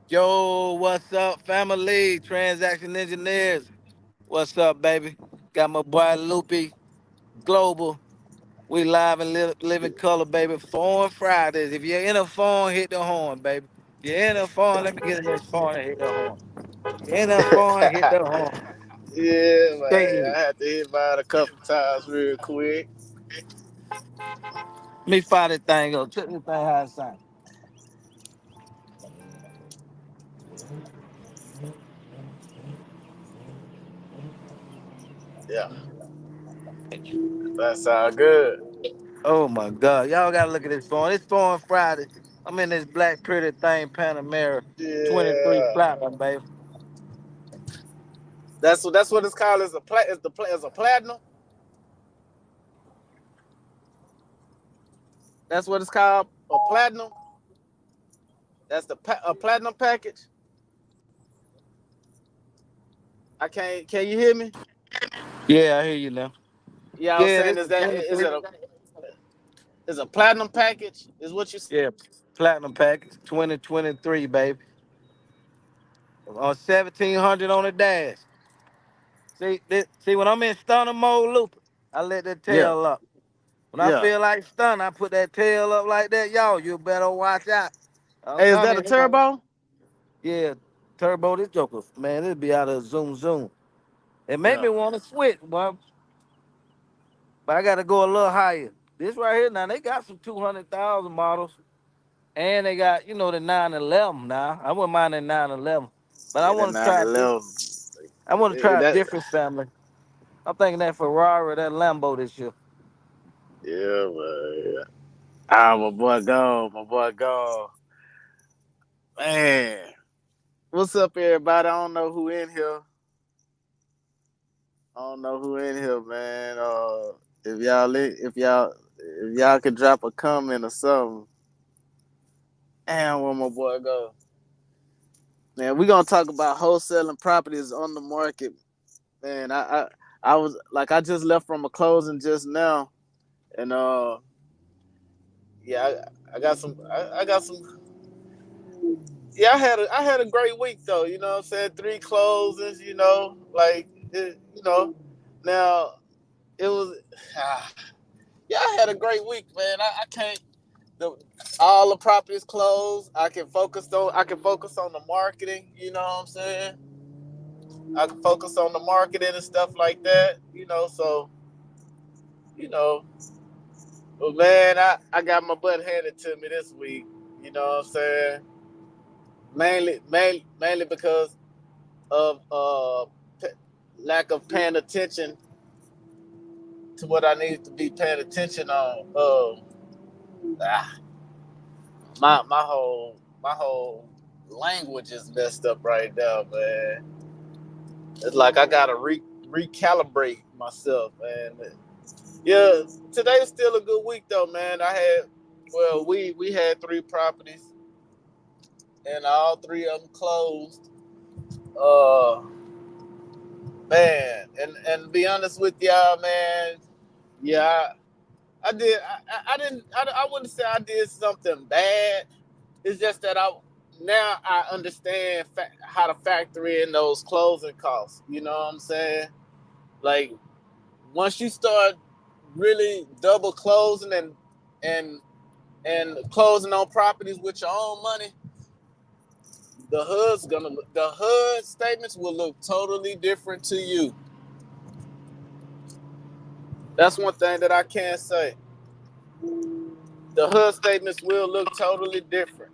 Yo, what's up, family? Transaction engineers. What's up, baby? Got my boy Loopy Global. We live and live in color, baby. Foreign Fridays. If you're in a phone, hit the horn, baby. If you're in a phone, let me get in this phone and hit the horn. If you're in a phone, hit the horn. Yeah, man. Hey, I had to hit mine a couple times real quick. let me fire this thing up. Check this thing how it sound. Yeah, that sound good. Oh my God, y'all gotta look at this phone. It's Foreign Friday. I'm in this black pretty thing, Panamera, 23 Yeah, platinum, baby. that's what it's called. Is a platinum. That's what it's called. A platinum. That's a platinum package. I can't. Can you hear me? Yeah, I hear you now. Yeah, I was Yeah, saying, this is is that is 23. it a is a platinum package? Is what you? Yeah, platinum package, 2023, baby. On 1700 on the dash. See, when I'm in stunner mode loop, I let that Yeah, tail up. When I yeah. feel like stun, I put that tail up like that. Y'all, you better watch out. I'm Hey, is telling that a you, man. turbo? Yeah, turbo, this joker, man, it'll be out of zoom zoom. It made Yeah, me want to switch, boy, but I got to go a little higher. This right here, now, they got some 200,000 models. And they got, the 911 now. I wouldn't mind that 911. But I yeah. That want to nine try this. eleven. I want to try a That. different family. I'm thinking that Ferrari, that Lambo this year. Yeah, man. Ah, my boy gone. My boy gone. Man. What's up, everybody? I don't know who in here. I don't know who in here, man. If y'all could drop a comment or something. Damn, where my boy go? Man, we gonna talk about wholesaling properties on the market. Man, I was like, I just left from a closing just now, and yeah, I got some, I got some. Yeah, I had a great week though. You know what I'm saying? Three closings. Now it was. Yeah, I had a great week, man. I can't. The, all the properties closed. I can focus on the marketing. You know what I'm saying? I can focus on the marketing and stuff like that. You know. But man, I got my butt handed to me this week. You know what I'm saying? Mainly because of lack of paying attention to what I need to be paying attention on. Ah, my whole language is messed up right now, man. It's like I gotta recalibrate myself, man. Yeah, today's still a good week though, man. We had three properties and all three of them closed. Uh, man, and to be honest with y'all, man, yeah, I did. I didn't. I wouldn't say I did something bad. It's just that now I understand how to factor in those closing costs. You know what I'm saying? Like once you start really double closing and and closing on properties with your own money, the HUD statements will look totally different to you. That's one thing that I can say. The HUD statements will look totally different.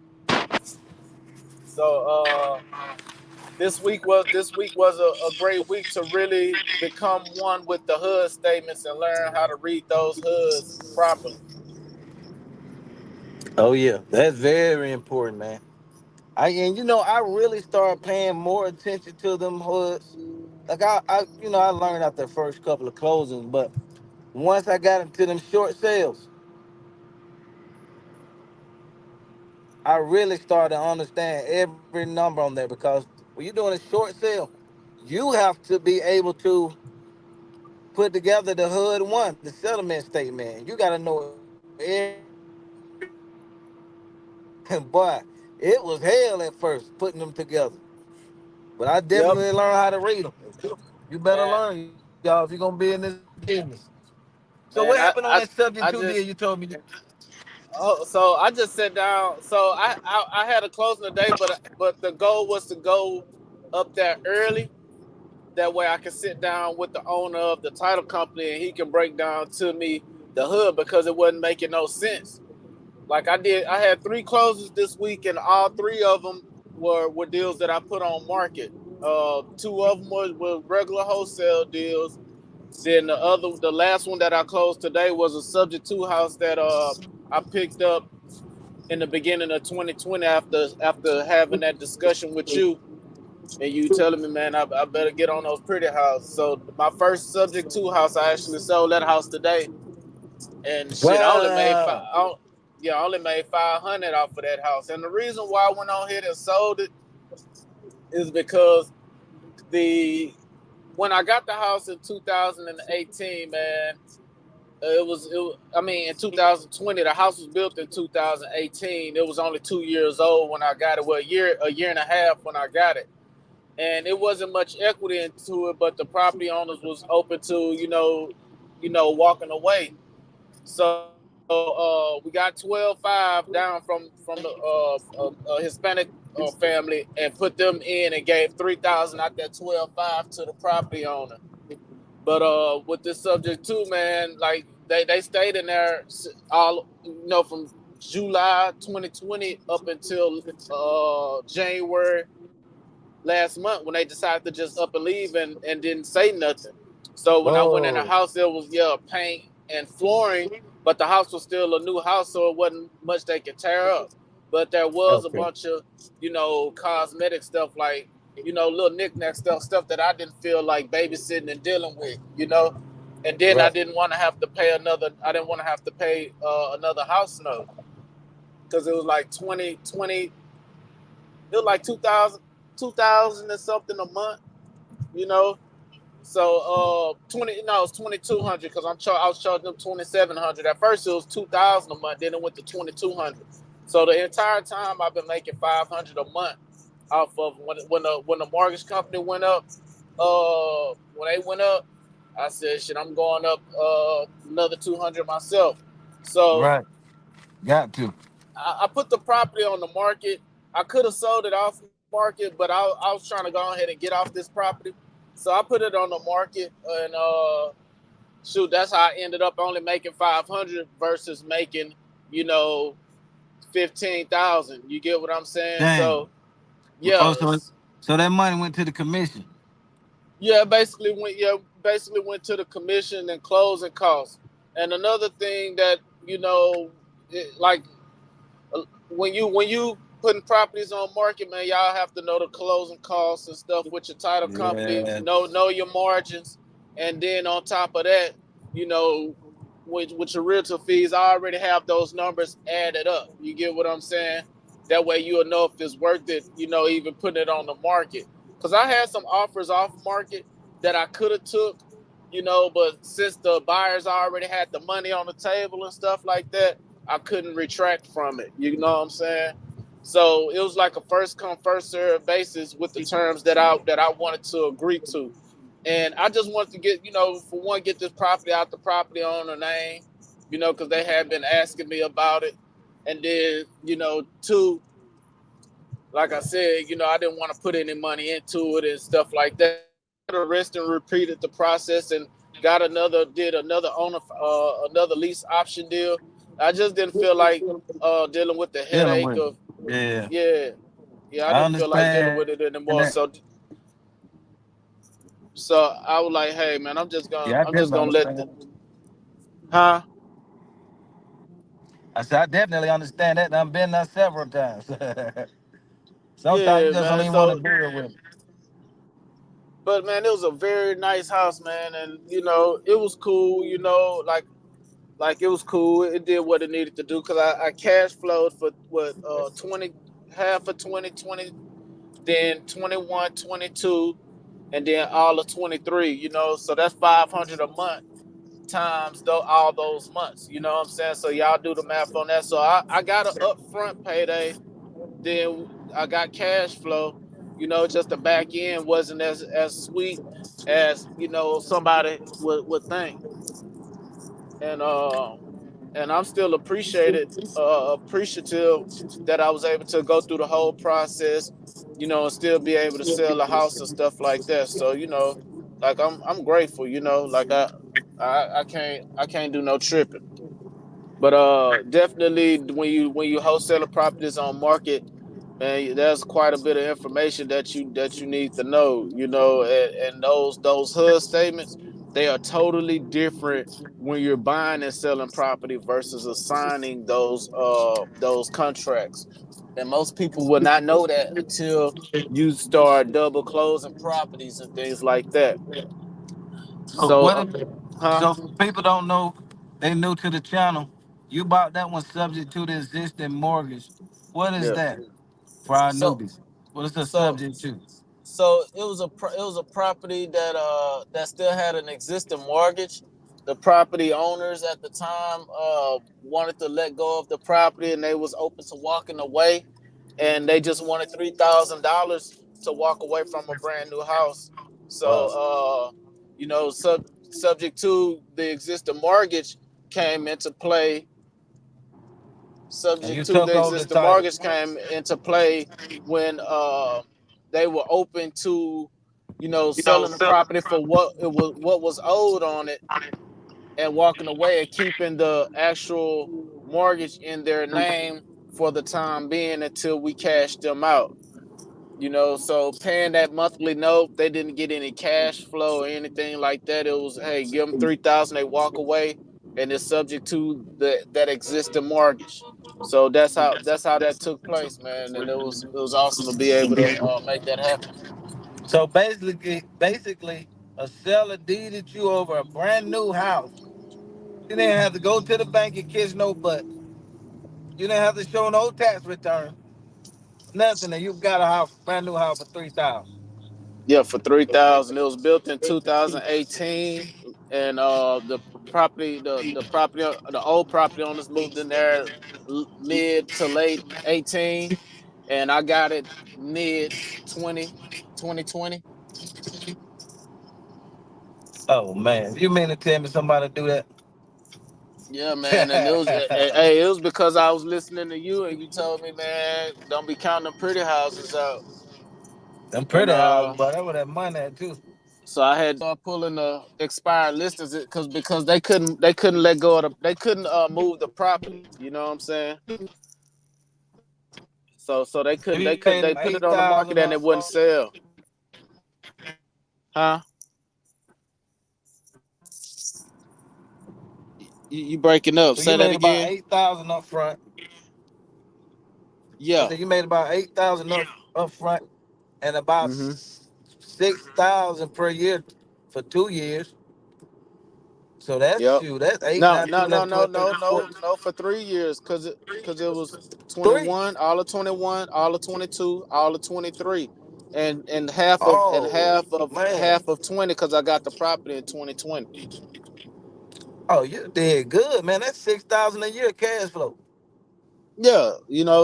So this week was a great week to really become one with the HUD statements and learn how to read those HUDs properly. Oh, yeah. That's very important, man. I really started paying more attention to them hoods. Like, I learned after the first couple of closings, but once I got into them short sales, I really started to understand every number on there because when you're doing a short sale, you have to be able to put together the HUD one, the settlement statement. You got to know every number. And boy, It was hell at first putting them together, but I Yep, definitely learned how to read them. You better man, learn, y'all, if you're gonna be in this business. So what happened on man. that subject two I deal you just told me? so I just sat down. So I had a closing today, but the goal was to go up there early. That way I can sit down with the owner of the title company and he can break down to me the hood because it wasn't making no sense. Like I had three closings this week, and all three of them were deals that I put on market. Two of them were regular wholesale deals. Then the last one that I closed today was a subject to house that I picked up in the beginning of 2020 after having that discussion with you and you telling me, man, I better get on those pretty houses. So my first subject to house, I actually sold that house today, and shit, Wow. I only made 500 off of that house. And the reason why I went on here and sold it is because the when I got the house in 2018, man, I mean, in 2020, the house was built in 2018. It was only 2 years old when I got it. Well, a year and a half when I got it, and it wasn't much equity into it, but the property owners was open to walking away. So we got 12.5 down from a Hispanic family and put them in and gave 3,000 out that 12.5 to the property owner. But with this subject too, man, like they stayed in there all from July 2020 up until January last month when they decided to just up and leave and didn't say nothing. So when I went in the Oh, house, it was paint and flooring, but the house was still a new house, so it wasn't much they could tear up. But there was a okay. bunch of cosmetic stuff like little knickknack stuff that I didn't feel like babysitting and dealing with. And then I Right. didn't want to have to pay another. I didn't want to have to pay another house note because it was like 2020. It was like 2,000 and something a month, you know. So 20 no, it's 2,200 because I was charging them 2,700. At first it was 2,000 a month, then it went to 2,200. So the entire time I've been making 500 a month off of when the mortgage company went up. When they went up, I said, shit, I'm going up another 200 myself. So Right. Got to. I put the property on the market. I could have sold it off market, but I was trying to go ahead and get off this property. So I put it on the market, and shoot, that's how I ended up only making 500 versus making, you know, 15,000. You get what I'm saying? Dang. So yeah, Oh, so that money went to the commission. basically went to the commission and closing costs. And another thing that like when you putting properties on market, man, y'all have to know the closing costs and stuff with your title company. Yeah. Know your margins, and then on top of that, you know, with your realtor fees, I already have those numbers added up. You get what I'm saying? That way you'll know if it's worth it. Even putting it on the market. Because I had some offers off market that I could have took. But since the buyers already had the money on the table and stuff like that, I couldn't retract from it. You know what I'm saying? So it was like a first come first serve basis with the terms that I wanted to agree to, and I just wanted to get for one get this property out the property owner name, because they had been asking me about it, and then two, like I said, I didn't want to put any money into it and stuff like that. So I could have risked and repeated the process and did another another lease option deal. I just didn't feel like dealing with the Dealing headache with it. of Yeah. yeah, yeah. I I didn't feel like dealing understand with it that. anymore. So I was like, hey man, Yeah, I I'm definitely just gonna let the understand. huh. I said I definitely understand that. And I've been there several times. Sometimes you Yeah, just don't man. even want to So deal with it. but man, it was a very nice house, man, and it was cool. Like it was cool. It did what it needed to do because I cash flowed for what 20 half of 2020, then 21, 22, and then all of 23. So that's 500 a month times though all those months. You know what I'm saying? So y'all do the math on that. So I got an upfront payday then I got cash flow. Just the back end wasn't as sweet as somebody would think. And I'm still appreciative that I was able to go through the whole process, and still be able to sell a house and stuff like that. So like I'm grateful. Like I can't do no tripping. But definitely when you wholesale properties on market, man, there's quite a bit of information that you need to know. And those HUD statements, they are totally different when you're buying and selling property versus assigning those contracts. And most people will not know that until you start double closing properties and things like that. So So, what if huh? so if people don't know, they new to the channel. You bought that one subject to the existing mortgage. What is Yeah. that for our So, newbies? What is the so subject to? So it was a property that still had an existing mortgage. The property owners at the time wanted to let go of the property, and they was open to walking away, and they just wanted $3,000 to walk away from a brand new house. So Wow. subject to the existing mortgage came into play. And you Subject to took the over the existing title. mortgage came into play when they were open to selling the property for what was owed on it, and walking away and keeping the actual mortgage in their name for the time being until we cash them out. So paying that monthly note, they didn't get any cash flow or anything like that. It was, hey, give them 3,000, they walk away, and it's subject to that existing mortgage. So that's how that took place, man. And it was awesome to be able to make that happen. So basically, a seller deeded you over a brand new house. You didn't have to go to the bank and kiss no butt. You didn't have to show no tax return. Nothing. And you got a house, brand new house for 3,000. Yeah, for 3,000. It was built in 2018, and the old property owners moved in there mid to late 18, and I got it mid 2020. Oh man, you mean to tell me somebody do that? Yeah, man, and it was because I was listening to you, and you told me, man, don't be counting them pretty houses out, Them and pretty houses, but that would have money at too. so I had to start pulling the expired listings because they couldn't let go of they couldn't move the property. You know what I'm saying? So they If couldn't you they could paid they put it on the 8,000 market and up it wouldn't front, sell. Huh? You breaking up? so you Say that made about again. 8,000 up front. I Yeah. said you made about 8,000 up front and about Mm-hmm. 6,000 per year for 2 years. So that's Yep. you. That's eight, No, nine, no, 2, no, 11, no, 12, no, 13, no, 14. no. For 3 years, cause it was Three. 21, all of 21, all of 22, all of 23, and half of and Oh half of man. half of 20, cause I got the property in 2020. Oh, you did good, man. That's 6,000 a year cash flow. Yeah,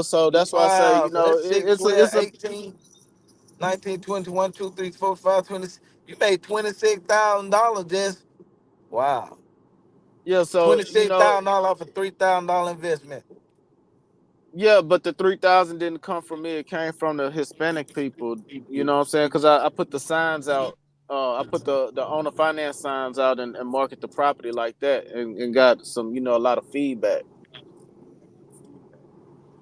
so that's why I say, Wow. So that's 6, it's a 12, it's a 18, 19, 21, 2, 3, 4, 5, 20. You made $26,000 just wow. yeah. So $26,000 off a $3,000 investment. yeah, but the 3,000 didn't come from me. It came from the Hispanic people. You know what I'm saying? Because I put the signs out. I put the owner finance signs out and market the property like that, and got some a lot of feedback.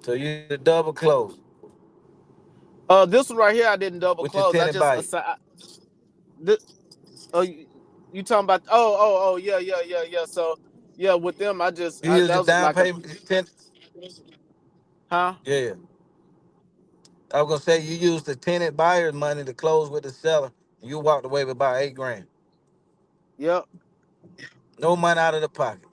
So you did a double close This one right here, I didn't double with your close. I tenant just buyer. assi- this, you talking about? Oh, yeah, yeah, yeah, yeah. So yeah, with them, You used that the was down like a payment. huh? Yeah. I was gonna say you used the tenant buyer's money to close with the seller. You walked away with about 8 grand. Yep, No money out of the pocket.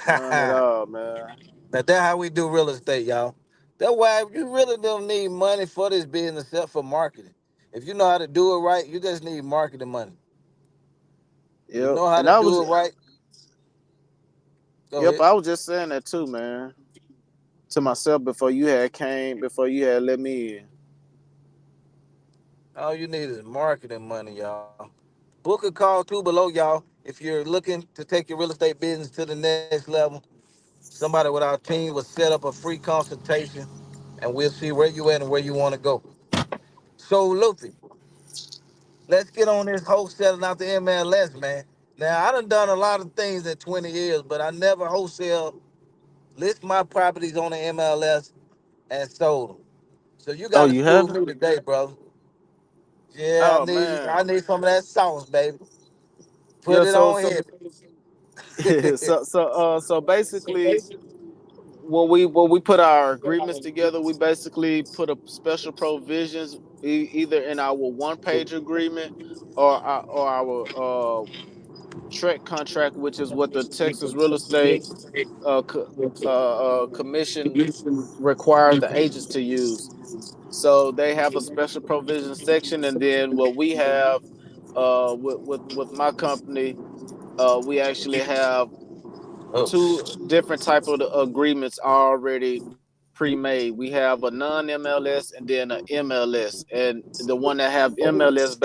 none at all, man. Now that's how we do real estate, y'all. That's why you really don't need money for this business except for marketing. If you know how to do it right, you just need marketing money. If you Yep, know how and to I do was it right, go yep, ahead. I was just saying that too, man. to myself before you had let me in. All you need is marketing money, y'all. Book a call too below, y'all. If you're looking to take your real estate business to the next level, somebody with our team will set up a free consultation and we'll see where you at and where you want to go. So, Luffy, let's get on this wholesaling out the MLS, man. Now, I done a lot of things in 20 years, but I never wholesale, list my properties on the MLS and sold them. So you Oh, got to you school haven't? me today, brother. Yeah, Oh I man. need some of that sauce, baby. Put Yeah, it so on so here. so basically when we put our agreements together, we basically put a special provisions either in our one page agreement or our TREC contract, which is what the Texas Real Estate uh, co- Commission requires the agents to use. So they have a special provision section, and then what we have with my company, we actually have Oops. two different type of agreements already pre-made. We have a non-MLS and then a MLS, and the one that have MLS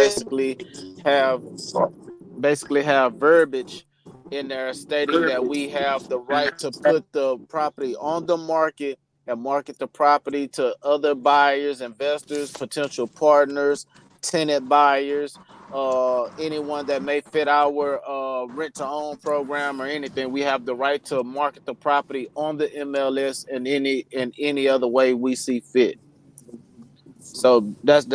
have basically have verbiage in there stating that we have the right to put the property on the market and market the property to other buyers, investors, potential partners, tenant buyers, anyone that may fit our rent to own program or anything. We have the right to market the property on the MLS in any other way we see fit. So that's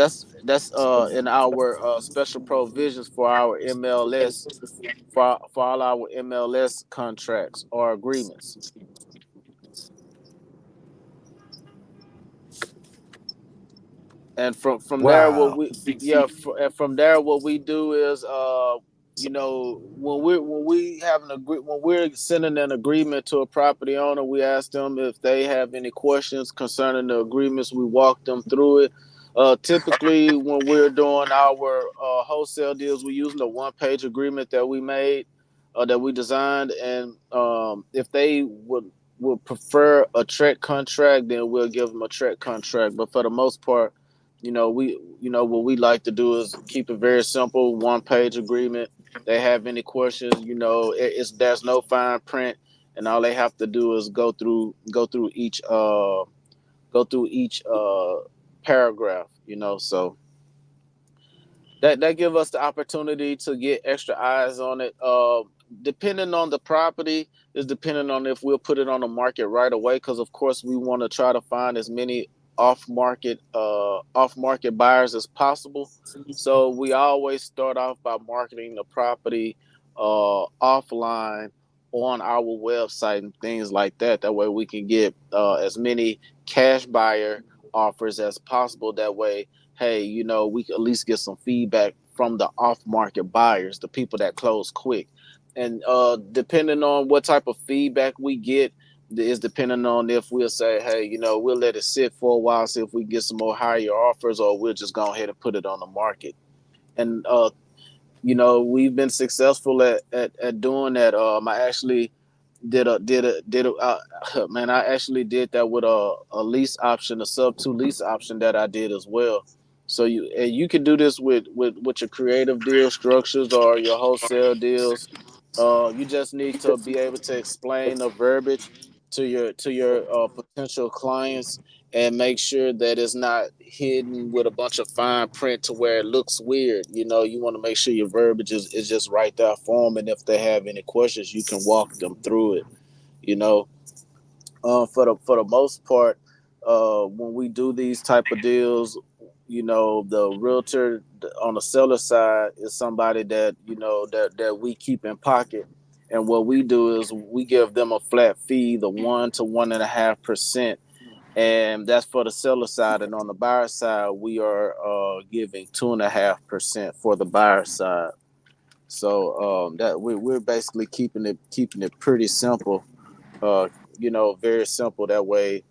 in our special provisions for our MLS for all our MLS contracts or agreements. And from there, what Wow. we yeah, and from there, what we do is when we have when we're sending an agreement to a property owner, we ask them if they have any questions concerning the agreements. We walk them through it. Typically, when we're doing our wholesale deals, we're using the one page agreement that we made, that we designed, and if they would prefer a TREC contract, then we'll give them a TREC contract. But for the most part, what we like to do is keep it very simple, one page agreement. They have any questions, it's there's no fine print, and all they have to do is go through each paragraph. So that give us the opportunity to get extra eyes on it. Depending on the property is depending on if we'll put it on the market right away, because of course we want to try to find as many off market buyers as possible. So we always start off by marketing the property offline on our website and things like that. That way we can get as many cash buyer offers as possible. That way, hey, we can at least get some feedback from the off market buyers, the people that close quick. And depending on what type of feedback we get, is depending on if we'll say, hey, we'll let it sit for a while, see if we get some more higher offers, or we'll just go ahead and put it on the market. And we've been successful at doing that. I actually man, I actually did that with a lease option, a sub two lease option that I did as well. So you can do this with your creative deal structures or your wholesale deals. You just need to be able to explain the verbiage to your potential clients, and make sure that it's not hidden with a bunch of fine print to where it looks weird. You want to make sure your verbiage is just right there for them, and if they have any questions, you can walk them through it. You know, for the most part, when we do these type of deals, the realtor on the seller side is somebody that that we keep in pocket. And what we do is we give them a flat fee, the 1 to 1.5%, and that's for the seller side. And on the buyer side, we are giving 2.5% for the buyer side. So that we're basically keeping it pretty simple. Uh, very simple. That way,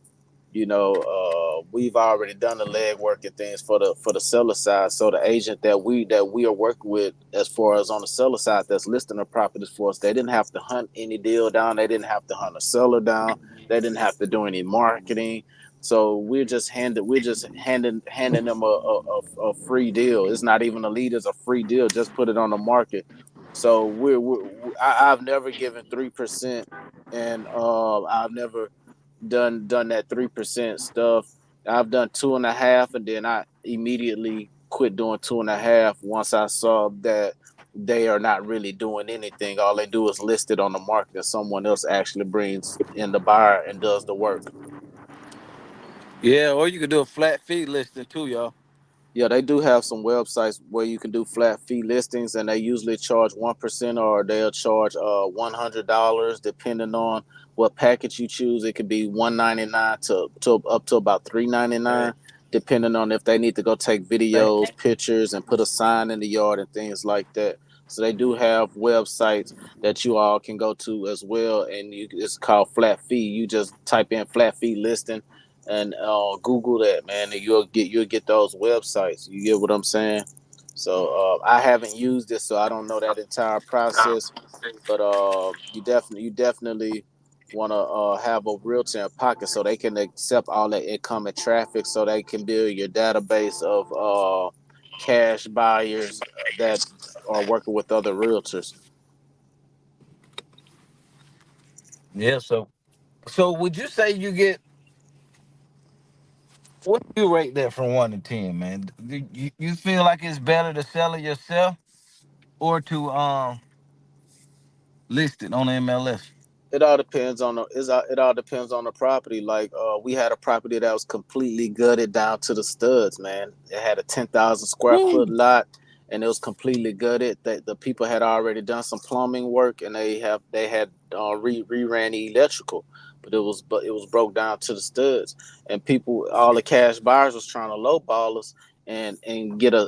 we've already done the legwork and things for the seller side. So the agent that we are working with, as far as on the seller side, that's listing the properties for us, they didn't have to hunt any deal down. They didn't have to hunt a seller down. They didn't have to do any marketing. So we're just handing them a free deal. It's not even a lead; it's a free deal. Just put it on the market. So I've never given 3%, and I've never done that 3% stuff. I've done 2.5, and then I immediately quit doing 2.5 once I saw that they are not really doing anything. All they do is list it on the market, and someone else actually brings in the buyer and does the work. Yeah, or you could do a flat fee listing too, y'all. Yeah, they do have some websites where you can do flat fee listings, and they usually charge 1%, or they'll charge $100 depending on what package you choose. It could be 199 to up to about 399, depending on if they need to go take videos, pictures, and put a sign in the yard and things like that. So they do have websites that you all can go to as well, and it's called flat fee. You just type in flat fee listing and Google that, man, and you'll get those websites. You get what I'm saying? So I haven't used it, so I don't know that entire process. But you definitely want to have a realtor in pocket so they can accept all that incoming traffic, so they can build your database of cash buyers that are working with other realtors. Yeah, so would you say you get what do you rate that from 1 to 10, man? You feel like it's better to sell it yourself or to list it on the MLS? It all depends on the property. Like we had a property that was completely gutted down to the studs, man. It had a 10,000 square foot Woo. lot, and it was completely gutted. The people had already done some plumbing work, and they had ran the electrical, but it was broke down to the studs. And people, all the cash buyers was trying to lowball us and get a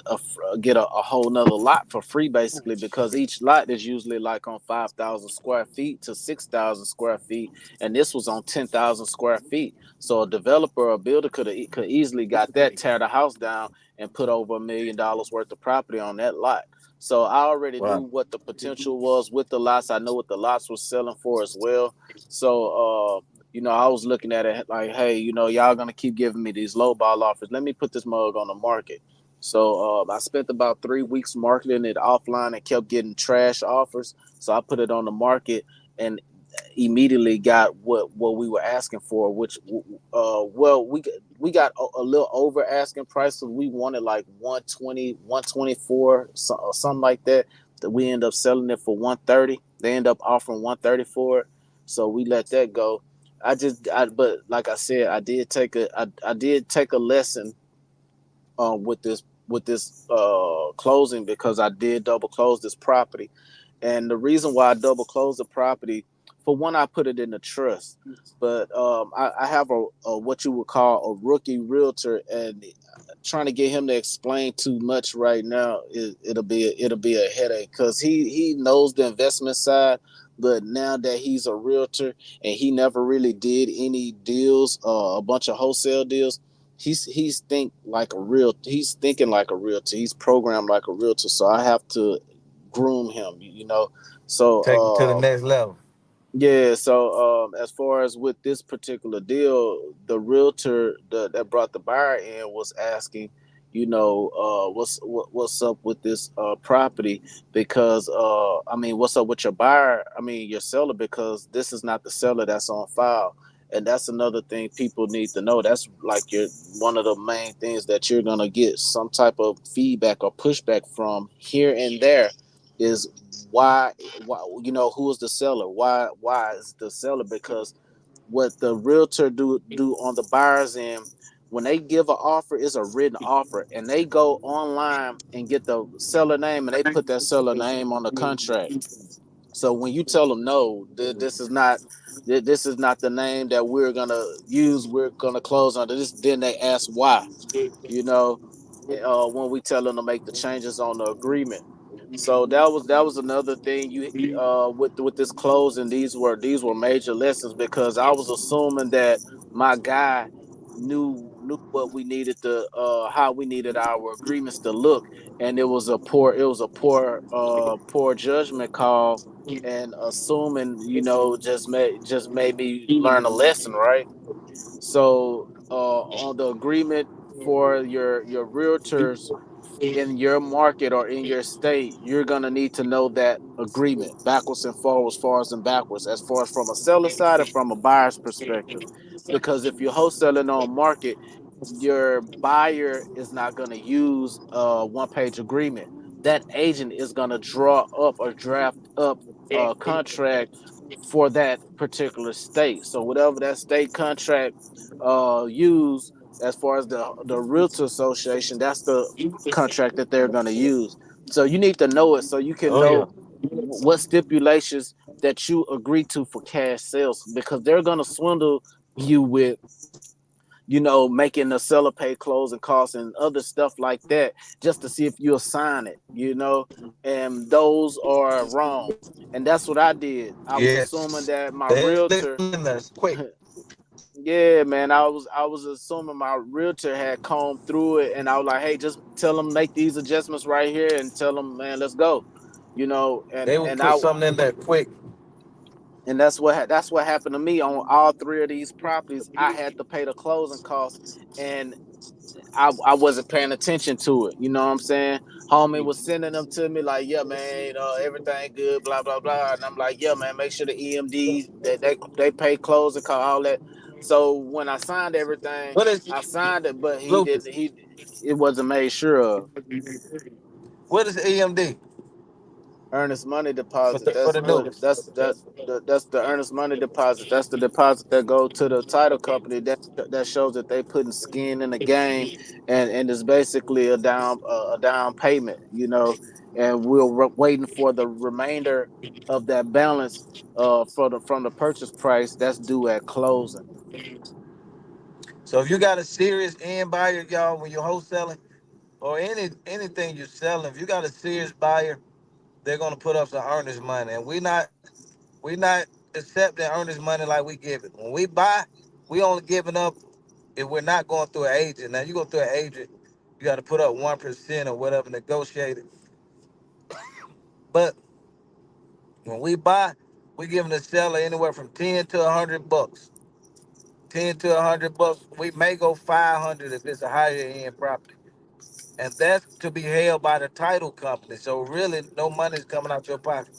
whole nother lot for free, basically, because each lot is usually like on 5,000 square feet to 6,000 square feet, and this was on 10,000 square feet. So a developer or a builder could easily got that, tear the house down, and put over $1 million worth of property on that lot. So I already knew Wow. what the potential was with the lots. I know what the lots were selling for as well. So I was looking at it like, hey, y'all gonna keep giving me these low ball offers. Let me put this mug on the market. So I spent about 3 weeks marketing it offline and kept getting trash offers. So I put it on the market and immediately got what we were asking for, which well we got a little over asking price. So we wanted like 120, 124, or something like that. That we end up selling it for 130. They end up offering 130 for it. So we let that go. But like I said, I did take a lesson with this closing, because I did double close this property. And the reason why I double closed the property, for one, I put it in a trust, but I have a what you would call a rookie realtor, and trying to get him to explain too much right now, it'll be a headache, because he knows the investment side, but now that he's a realtor and he never really did any deals, a bunch of wholesale deals. He's thinking like a realtor. He's programmed like a realtor. So I have to groom him. So Take it to the next level. yeah, so as far as with this particular deal, the realtor that brought the buyer in was asking, what's up with this property, because I mean, what's up with your buyer? I mean, your seller, because this is not the seller that's on file. And that's another thing people need to know. That's like your one of the main things that you're gonna get some type of feedback or pushback from here and there, is why who is the seller, why is the seller, because what the realtor do on the buyer's end, when they give an offer, is a written offer, and they go online and get the seller name, and they put that seller name on the contract. So when you tell them, no, this is not the name that we're gonna use, we're gonna close under this, then they ask why, you know when we tell them to make the changes on the agreement. So that was another thing, you with this closing. These were major lessons, because I was assuming that my guy knew knew what we needed to how we needed our agreements to look, and it was a poor judgment call, and assuming, just made me learn a lesson, right? So on the agreement for your realtors in your market or in your state, you're gonna need to know that agreement backwards and forwards, forwards and backwards, as far as from a seller side and from a buyer's perspective. Because if you're wholesaling on market, your buyer is not gonna use a one-page agreement. That agent is gonna draw up or draft up a contract for that particular state. So whatever that state contract use, as far as the realtor association, that's the contract that they're going to use. So you need to know it so you can Oh yeah. know what stipulations that you agree to for cash sales, because they're going to swindle you with, making the seller pay closing costs and other stuff like that, just to see if you'll sign it, and those are wrong. And that's what I did. I was assuming Yes. that my They're realtor, listening. That's quick. yeah, man, I was assuming my realtor had combed through it, and I was like, hey, just tell them make these adjustments right here, and tell them, man, let's go, and They will and put I something in there quick. and that's what happened to me on all three of these properties. I had to pay the closing costs, and I wasn't paying attention to it. You know what I'm saying? Homie was sending them to me like, yeah, man, everything good, blah blah blah, and I'm like, yeah, man, make sure the EMD that they pay closing cost, all that. So when I signed everything, What is I signed it, but he Lucas? didn't. It wasn't made sure of. What is EMD Earnest money deposit. for That's the what notice? that's the earnest money deposit. That's the deposit that go to the title company. That shows that they putting skin in the game, and it's basically a down payment. And waiting for the remainder of that balance from the purchase price that's due at closing. So if you got a serious end buyer, y'all, when you're wholesaling or anything you're selling, if you got a serious buyer, they're gonna put up some earnest money, and we not accepting earnest money like we give it. When we buy, we only giving up if we're not going through an agent. Now you go through an agent, you got to put up 1% or whatever negotiated. But when we buy, we giving the seller anywhere from $10 to $100. $10 to $100. We may go 500 if it's a higher end property, and that's to be held by the title company. So really, no money is coming out your pocket.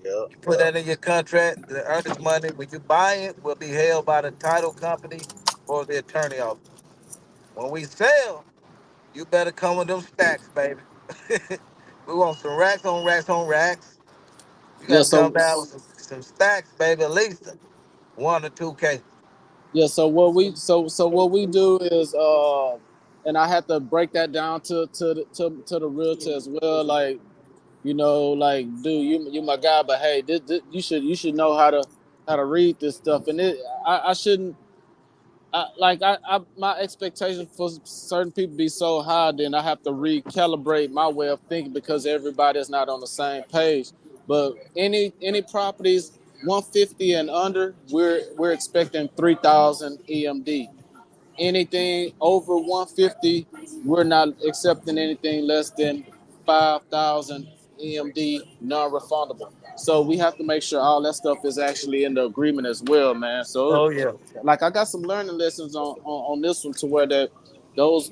Yep, You put yep. that in your contract. The earnest money when you buy it will be held by the title company or the attorney office. When we sell, you better come with them stacks, baby. We want some racks on racks on racks. You got Yeah. to come So down with some stacks, baby. At least 1 or 2K. yeah. So what we do is and I have to break that down to the realtor as well. Like, like, dude, you my guy, but hey, you should know how to read this stuff, and I shouldn't. My expectations for certain people be so high, then I have to recalibrate my way of thinking because everybody's not on the same page. But any properties 150 and under, we're expecting 3,000 EMD. Anything over 150, we're not accepting anything less than 5,000 EMD non-refundable. So we have to make sure all that stuff is actually in the agreement as well, man. So Oh yeah. like I got some learning lessons on this one, to where that those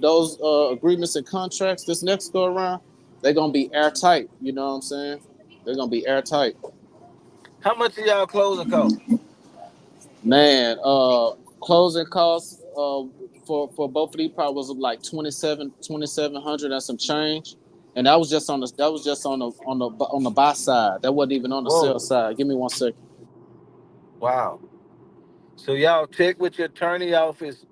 agreements and contracts this next go around, they're gonna be airtight. You know what I'm saying? They're gonna be airtight. How much of y'all closing cost? Man, closing costs for both of these probably was like 2,700 and some change, and that was just on the buy side. That wasn't even on the sell Whoa. side. Give me 1 second. Wow. So y'all check with your attorney office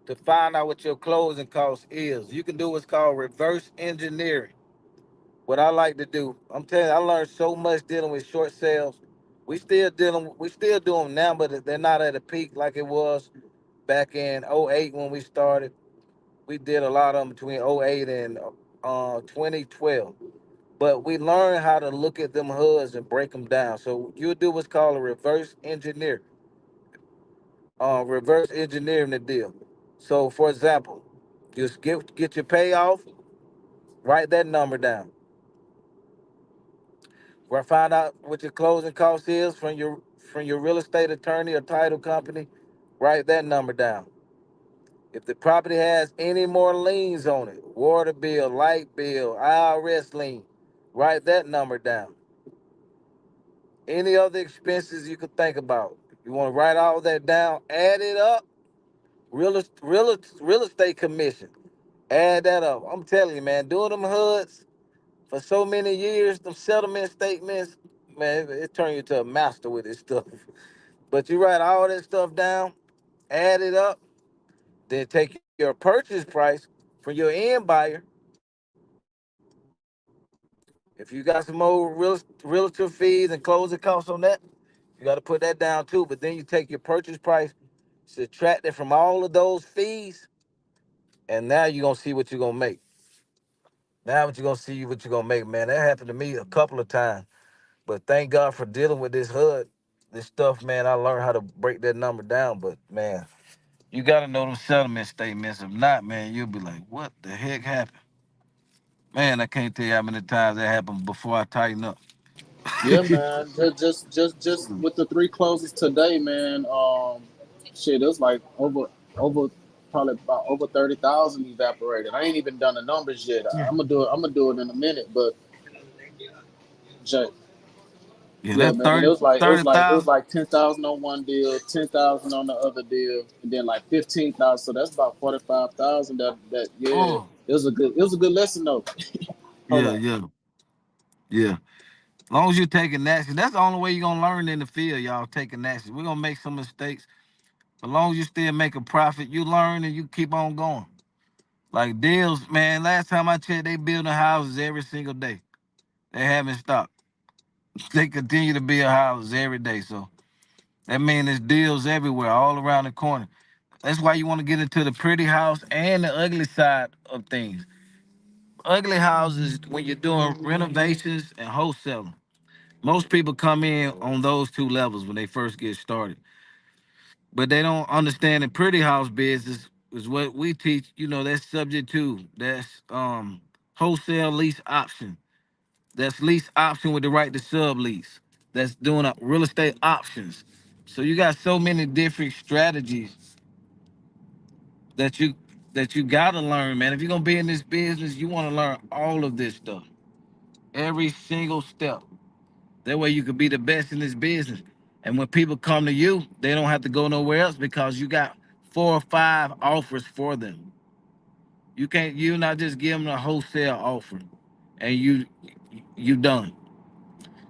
to find out what your closing cost is. You can do what's called reverse engineering. What I like to do, I'm telling you, I learned so much dealing with short sales. We still do them now, but they're not at a peak like it was back in '08 when we started. We did a lot of them between '08 and 2012. But we learned how to look at them HUDs and break them down. So you do what's called a reverse engineering the deal. So, for example, just get your payoff, write that number down. Or find out what your closing cost is from your real estate attorney or title company. Write that number down. If the property has any more liens on it, water bill, light bill, IRS lien, write that number down. Any other expenses you could think about. You want to write all that down, add it up. Real estate commission, add that up. I'm telling you, man, doing them HUDs for so many years, them settlement statements, man, it turn you to a master with this stuff. But you write all that stuff down, add it up, then take your purchase price from your end buyer. If you got some more realtor fees and closing costs on that, you got to put that down too. But then you take your purchase price, subtract it from all of those fees, and now you're gonna see what you're gonna make. Now what you're gonna see what you're gonna make, man. That happened to me a couple of times. But thank God for dealing with this HUD, this stuff, man. I learned how to break that number down. But man, you gotta know them settlement statements. If not, man, you'll be like, what the heck happened? Man, I can't tell you how many times that happened before I tighten up. Yeah, man. Just with the three closes today, man. Shit, it was like over probably about over 30,000 evaporated. I ain't even done the numbers yet. Yeah. I'm gonna do it. I'm gonna do it in a minute. But Jay, Yeah, yeah, that man. It 30, was like it was like it was 30,000. like 10,000 on one deal, 10,000 on the other deal, and then like 15,000. So that's about 45,000. That yeah. Oh, It was a good lesson though. Hold yeah, on. yeah, yeah. As long as you're taking action, that's the only way you're gonna learn in the field, y'all. Taking action. We're gonna make some mistakes. But as long as you still make a profit, you learn and you keep on going. Like deals, man. Last time I checked, they building houses every single day. They haven't stopped. They continue to build houses every day. So that means there's deals everywhere, all around the corner. That's why you want to get into the pretty house and the ugly side of things. Ugly houses when you're doing renovations and wholesaling. Most people come in on those two levels when they first get started. But they don't understand the pretty house business is what we teach. You know, that's subject to. That's wholesale lease option. That's lease option with the right to sublease. That's doing real estate options. So you got so many different strategies that you gotta learn, man. If you're gonna be in this business, you want to learn all of this stuff, every single step. That way you could be the best in this business. And when people come to you, they don't have to go nowhere else because you got 4 or 5 offers for them. You're not just giving them a wholesale offer and you done.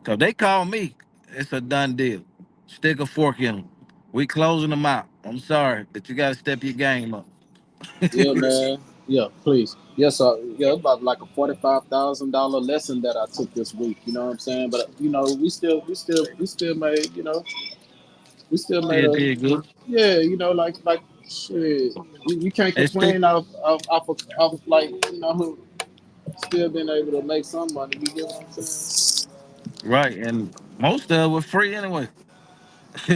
Cause they call me, it's a done deal. Stick a fork in them. We closing them out. I'm sorry, but you gotta step your game up. Yeah, man. Yeah, please. Yes, yeah, it's about like a $45,000 lesson that I took this week. You know what I'm saying? But we still made we still made Still a did good. yeah. Like shit. You can't It's still complain off like still being able to make some money. You get what I'm saying? right, and most of it was free anyway.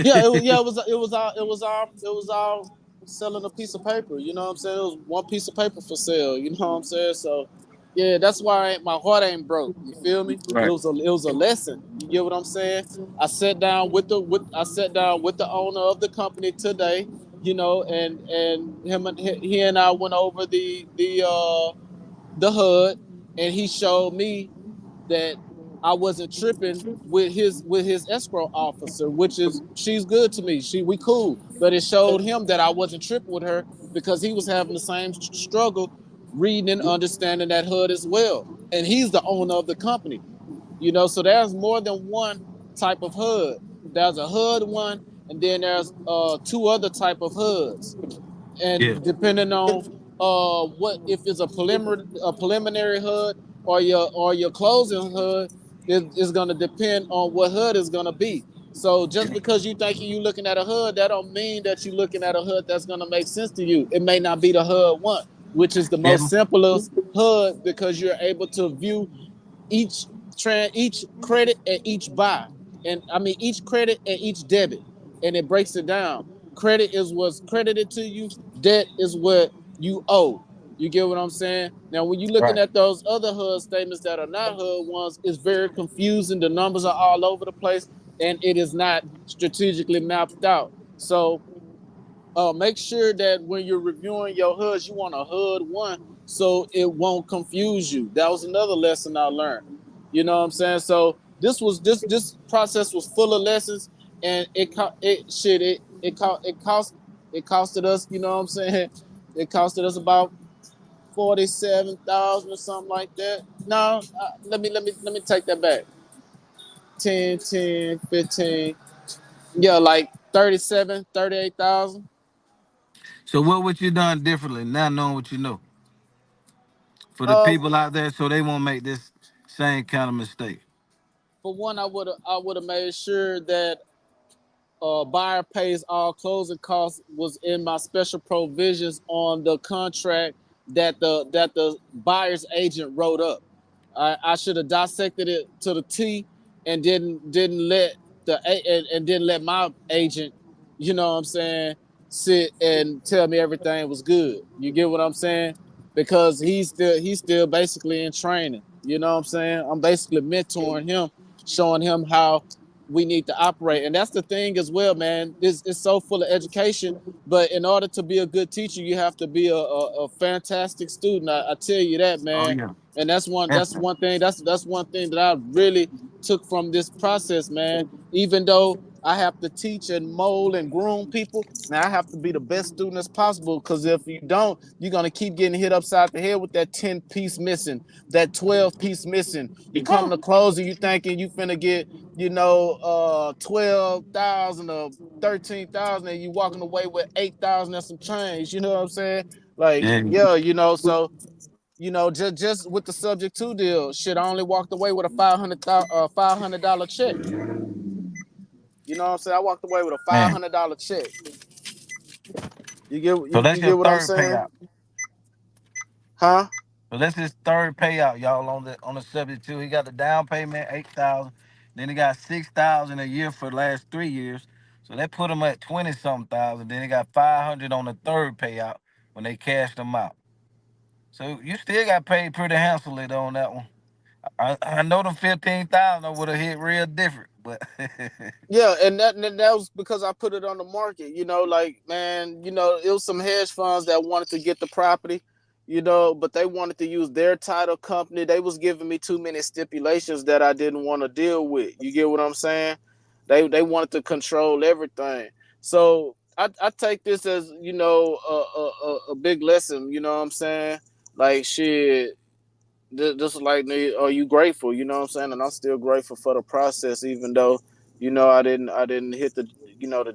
It was all selling a piece of paper. You know what I'm saying? It was one piece of paper for sale. You know what I'm saying? So, yeah, that's why my heart ain't broke. You feel me? Right. It was a lesson. You get what I'm saying? I sat down with the owner of the company today. You know, and he and I went over the HUD, and he showed me that I wasn't tripping with his escrow officer, which is she's good to me. We cool, but it showed him that I wasn't tripping with her because he was having the same struggle reading and understanding that HUD as well, and he's the owner of the company. You know, so there's more than one type of HUD. There's a HUD one, and then there's two other type of HUDs, Yeah. and depending on what if it's a preliminary HUD or your closing HUD is going to depend on what HUD is going to be. So just because you think you looking at a HUD, that don't mean that you're looking at a HUD that's going to make sense to you. It may not be the HUD one, which is the Yeah. most simplest HUD because you're able to view each each credit and each buy, and I mean each credit and each debit, and it breaks it down. Credit is what's credited to you. Debt is what you owe. You get what I'm saying? Now, when you're looking Right. at those other HUD statements that are not HUD ones, it's very confusing. The numbers are all over the place, and it is not strategically mapped out. So make sure that when you're reviewing your HUDs, you want a HUD one so it won't confuse you. That was another lesson I learned. You know what I'm saying? So this process was full of lessons, and it costed us. You know what I'm saying? It costed us about 47,000 or something like that. No, let me take that back. 10, 10, 15. Yeah, like 37, 38,000. So what would you done differently now knowing what you know for the Um, people out there so they won't make this same kind of mistake? for one, I would have made sure that buyer pays all closing costs was in my special provisions on the contract that the buyer's agent wrote up. I should have dissected it to the T and didn't let and didn't let my agent, you know what I'm saying, sit and tell me everything was good. You get what I'm saying? Because he's still basically in training. You know what I'm saying? I'm basically mentoring him, showing him how we need to operate. And that's the thing as well, man. It's so full of education. But in order to be a good teacher, you have to be a fantastic student. I tell you that, Oh man. yeah. And that's one that's Definitely. one thing. That's one thing that I really took from this process, man. Even though I have to teach and mold and groom people, now I have to be the best student as possible. Because if you don't, you're gonna keep getting hit upside the head with that 10 piece missing, that 12 piece missing. You come to close and you thinking you finna get 12,000 or 13,000, and you walking away with 8,000 and some change. You know what I'm saying? Like, Yeah. yeah, so just with the subject to deal, shit, I only walked away with a $500 check. You know what I'm saying? I walked away with a five Man. hundred dollar check. You get So you, that's you your get what I'm third saying? payout. Huh? So that's his third payout, y'all, on the subject too. He got the down payment 8,000, then he got 6,000 a year for the last 3 years. So that put him at 20 something thousand. Then he got 500 on the third payout when they cashed him out. So you still got paid pretty handsomely though on that one. I know the 15,000 would have hit real different, but Yeah, and that was because I put it on the market. Like, man, it was some hedge funds that wanted to get the property, but they wanted to use their title company. They was giving me too many stipulations that I didn't want to deal with. You get what I'm saying? They wanted to control everything. So I take this as a big lesson. You know what I'm saying? Like, shit, just like me, are you grateful? You know what I'm saying? And I'm still grateful for the process, even though I didn't hit the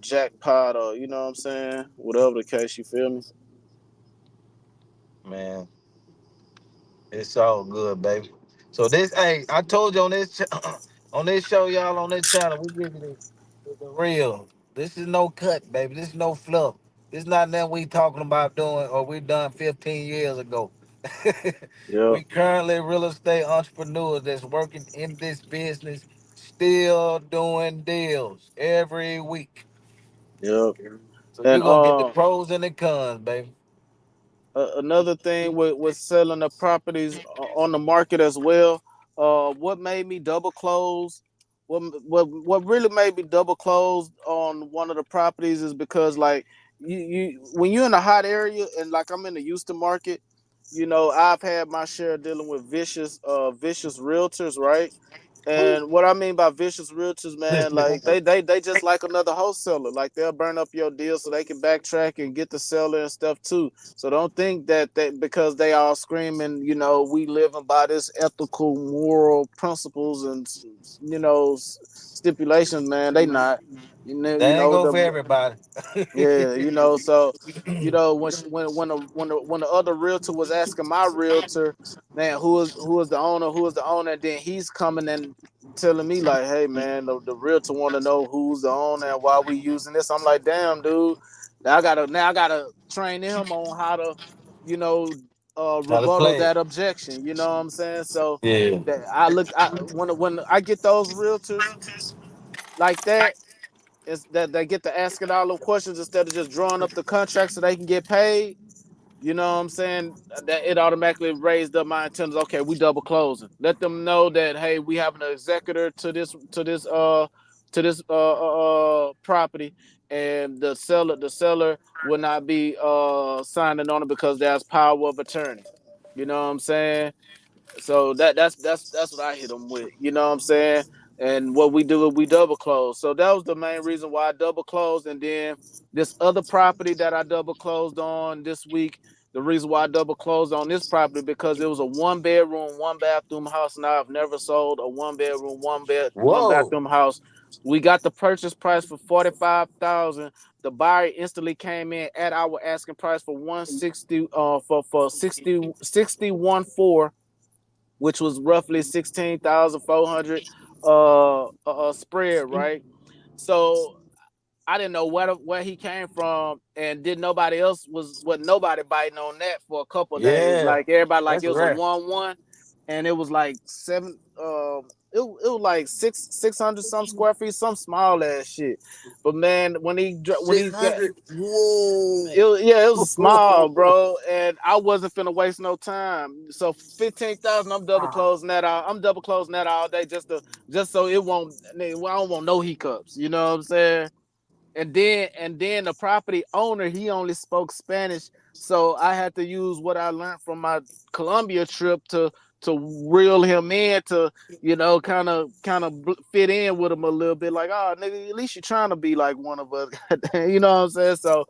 jackpot, or you know what I'm saying, whatever the case. You feel me? man, it's all good, baby. So this, hey, I told you on this on this show, y'all, on this channel, we give you the real. This is no cut, baby. This is no fluff. This not nothing we talking about doing or we done 15 years ago. Yep, We currently real estate entrepreneurs that's working in this business, still doing deals every week. yep. So And you're gonna get the pros and the cons, baby. another thing with selling the properties on the market as well. What made me double close? What really made me double close on one of the properties is because, like, you when you're in a hot area, and like I'm in the Houston market, I've had my share dealing with vicious realtors, right? And what I mean by vicious realtors, man, like they just like another wholesaler. Like, they'll burn up your deal so they can backtrack and get the seller and stuff too. So don't think that because they all screaming, we living by this ethical, moral principles and stipulations, man. They not. They ain't go for everybody. Yeah, so when the other realtor was asking my realtor, man, who is the owner, and then he's coming and telling me like, hey, man, the realtor want to know who's the owner and why we using this. I'm like, damn, dude, now I gotta train him on how to, you know, How to rebuttal play it. that objection. You know what I'm saying? So Yeah. that when I get those realtors like that, is that they get to asking all them questions instead of just drawing up the contract so they can get paid. You know what I'm saying? That it automatically raised up my antennas. Okay, we double closing. Let them know that hey, we have an executor to this property, and the seller will not be signing on it because there's power of attorney. You know what I'm saying? So that's what I hit them with. You know what I'm saying? And what we do is we double close. So that was the main reason why I double closed. And then this other property that I double closed on this week, the reason why I double closed on this property because it was a 1 bedroom, 1 bathroom house. Now I've never sold a 1 bedroom, one Whoa. bathroom house. We got the purchase price for 45,000. The buyer instantly came in at our asking price for 160 for 61 4, which was roughly 16,400 spread, right? So I didn't know where he came from, and did nobody else was nobody biting on that for a couple of days. Yeah. Like everybody, like That's it was a rare. 1-1, and it was like seven. It was like 600 some square feet, some small ass shit. But man, when he got 600. Whoa. yeah, it was small, bro, and I wasn't finna waste no time. So 15,000, I'm double closing that out. I'm double closing that all day just so it won't. I don't want no hiccups. You know what I'm saying? And then the property owner, he only spoke Spanish, so I had to use what I learned from my Colombia trip to reel him in to kind of fit in with him a little bit. Like, oh nigga, at least you're trying to be like one of us. You know what I'm saying? So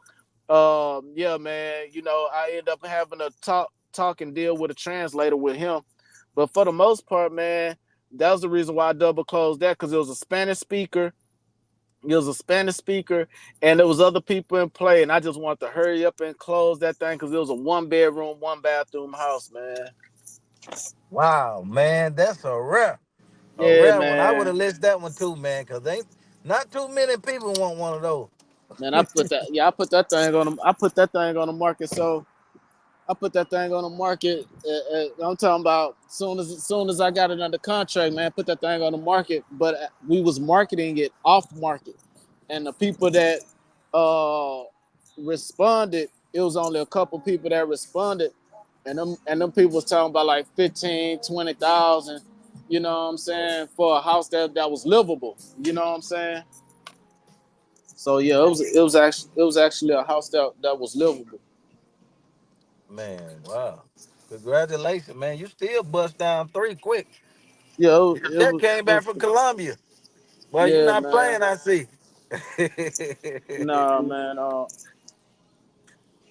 yeah, man, I end up having to talk and deal with a translator with him. But for the most part, man, that was the reason why I double closed that, because it was a Spanish speaker. It was a Spanish speaker, and there was other people in play, and I just wanted to hurry up and close that thing because it was a 1 bedroom, 1 bathroom house, man. Wow, man. That's a rare. A Yeah, rare one. I would man. have listed that one too, man, because ain't not too many people want one of those. Man, I put that thing on the market. So I put that thing on the market. I'm talking about soon as I got it under contract, man. Put that thing on the market, but we was marketing it off market, and the people that uh responded, it was only a couple people that responded, and them people was talking about like 15, 20,000. You know what I'm saying, for a house that was livable. You know what I'm saying. So yeah, it was actually a house that was livable. Man, wow. Congratulations, man. You still bust down three quick. Yeah, You just came it back was from Colombia. Well, you're yeah, not man. playing, I see. Nah, man.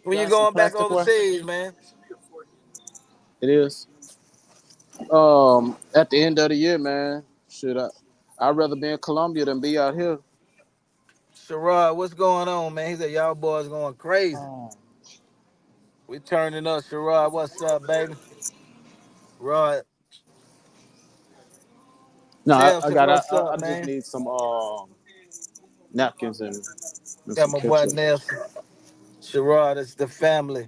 When you Got some going back plasticware. overseas, man? It is. At the end of the year, man. I'd rather be in Colombia than be out here. Sherrod, what's going on, man? He said y'all boys going crazy. Oh. We turning up, Sherrod. What's up, baby? Rod No, I Nelson, got. what's I up, just man? need some napkins and Got some my boy ketchup. Nelson. Sherrod, it's the family.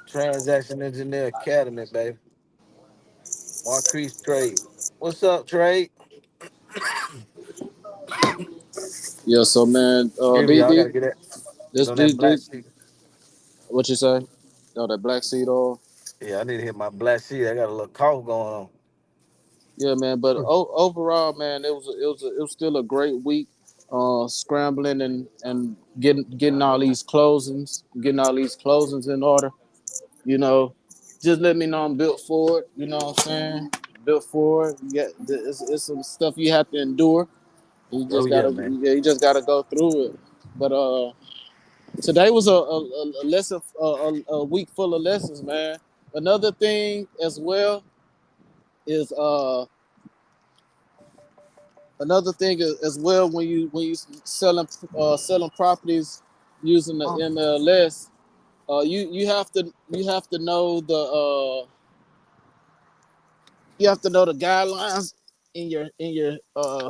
Transaction Engineer Academy, baby. Marquise Trade. What's up, Trade? Yeah. So man, Excuse me, y'all. I gotta get that. Get this on that black these sheet. what you say? Oh, that black seed oil. Yeah, I need to hit my black sheet. I got a little cough going Yeah, man. But on. overall, man, it was still a great week. Scrambling and getting all these closings in order. You know, just let me know I'm built for it. You know what I'm saying? Built for it. It's some stuff you have to endure. You Oh just yeah, gotta, man. yeah, you just gotta go through it. But today was a lesson, a week full of lessons, man. Another thing as well is another thing as well when you selling properties using the MLS. You have to know the guidelines in your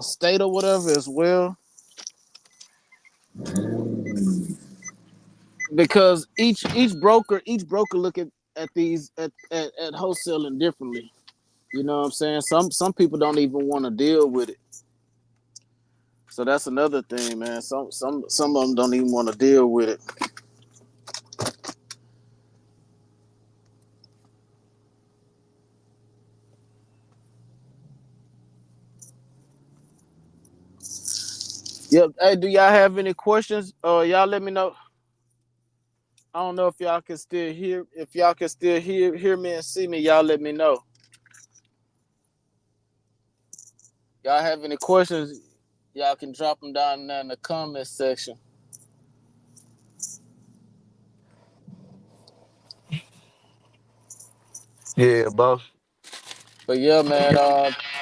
state or whatever as well, because each broker look at these at wholesaling differently. You know what I'm saying? Some people don't even want to deal with it. So that's another thing, man. Some of them don't even want to deal with it. Yep. Hey, do y'all have any questions? Y'all let me know. I don't know if y'all can still hear. If y'all can still hear me and see me, y'all let me know. Y'all have any questions? Y'all can drop them down there in the comment section. Yeah, boss. But yeah, man.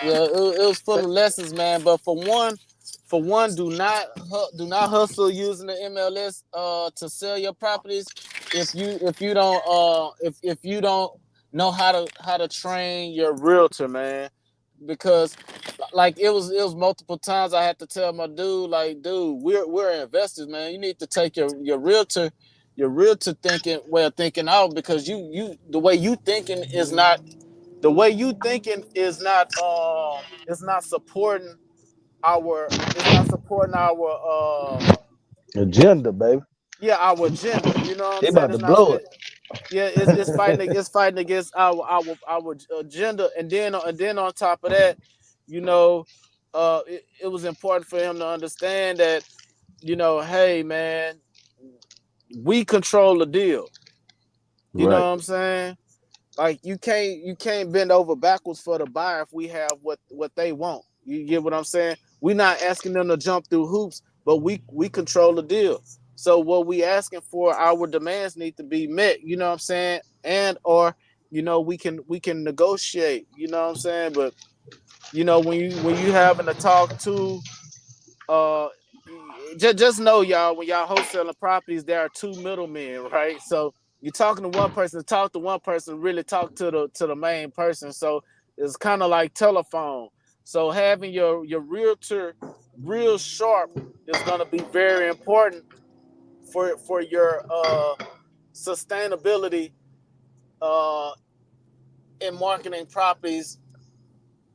Yeah, it was full of lessons, man. But for one, do not hustle using the MLS to sell your properties if you don't if you don't know how to train your realtor, man. Because like it was multiple times I had to tell my dude, like, dude, we're investors, man. You need to take your realtor thinking way of thinking out, because you the way you thinking is not the way you thinking is not it's not supporting our Agenda, baby. yeah, our agenda. You know what I'm They saying? about to blow it. Yeah, it's fighting against our agenda. And then on top of that, you know, it was important for him to understand that, hey man, we control the deal. You know Right. what I'm saying? Like you can't bend over backwards for the buyer if we have what they want. You get what I'm saying? We're not asking them to jump through hoops, but we control the deal. So what we asking for, our demands need to be met. You know what I'm saying? And or we can negotiate. You know what I'm saying? But when you having to talk to uh just know, y'all, when y'all wholesaling properties, there are two middlemen, right? So you're talking to one person, talk to one person, really talk to the main person. So it's kind of like telephone. So having your realtor real sharp is going to be very important for your sustainability uh in marketing properties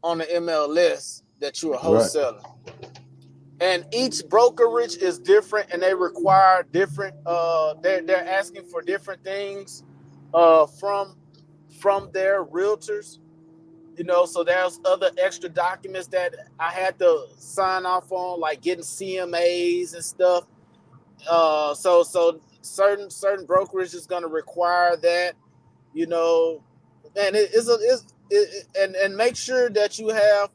on the MLS that you're Right. wholesaling. And each brokerage is different, and they require different they're asking for different things from their realtors. So there's other extra documents that I had to sign off on, like getting CMAs and stuff. So certain brokerage is going to require that. you know, and and make sure that you have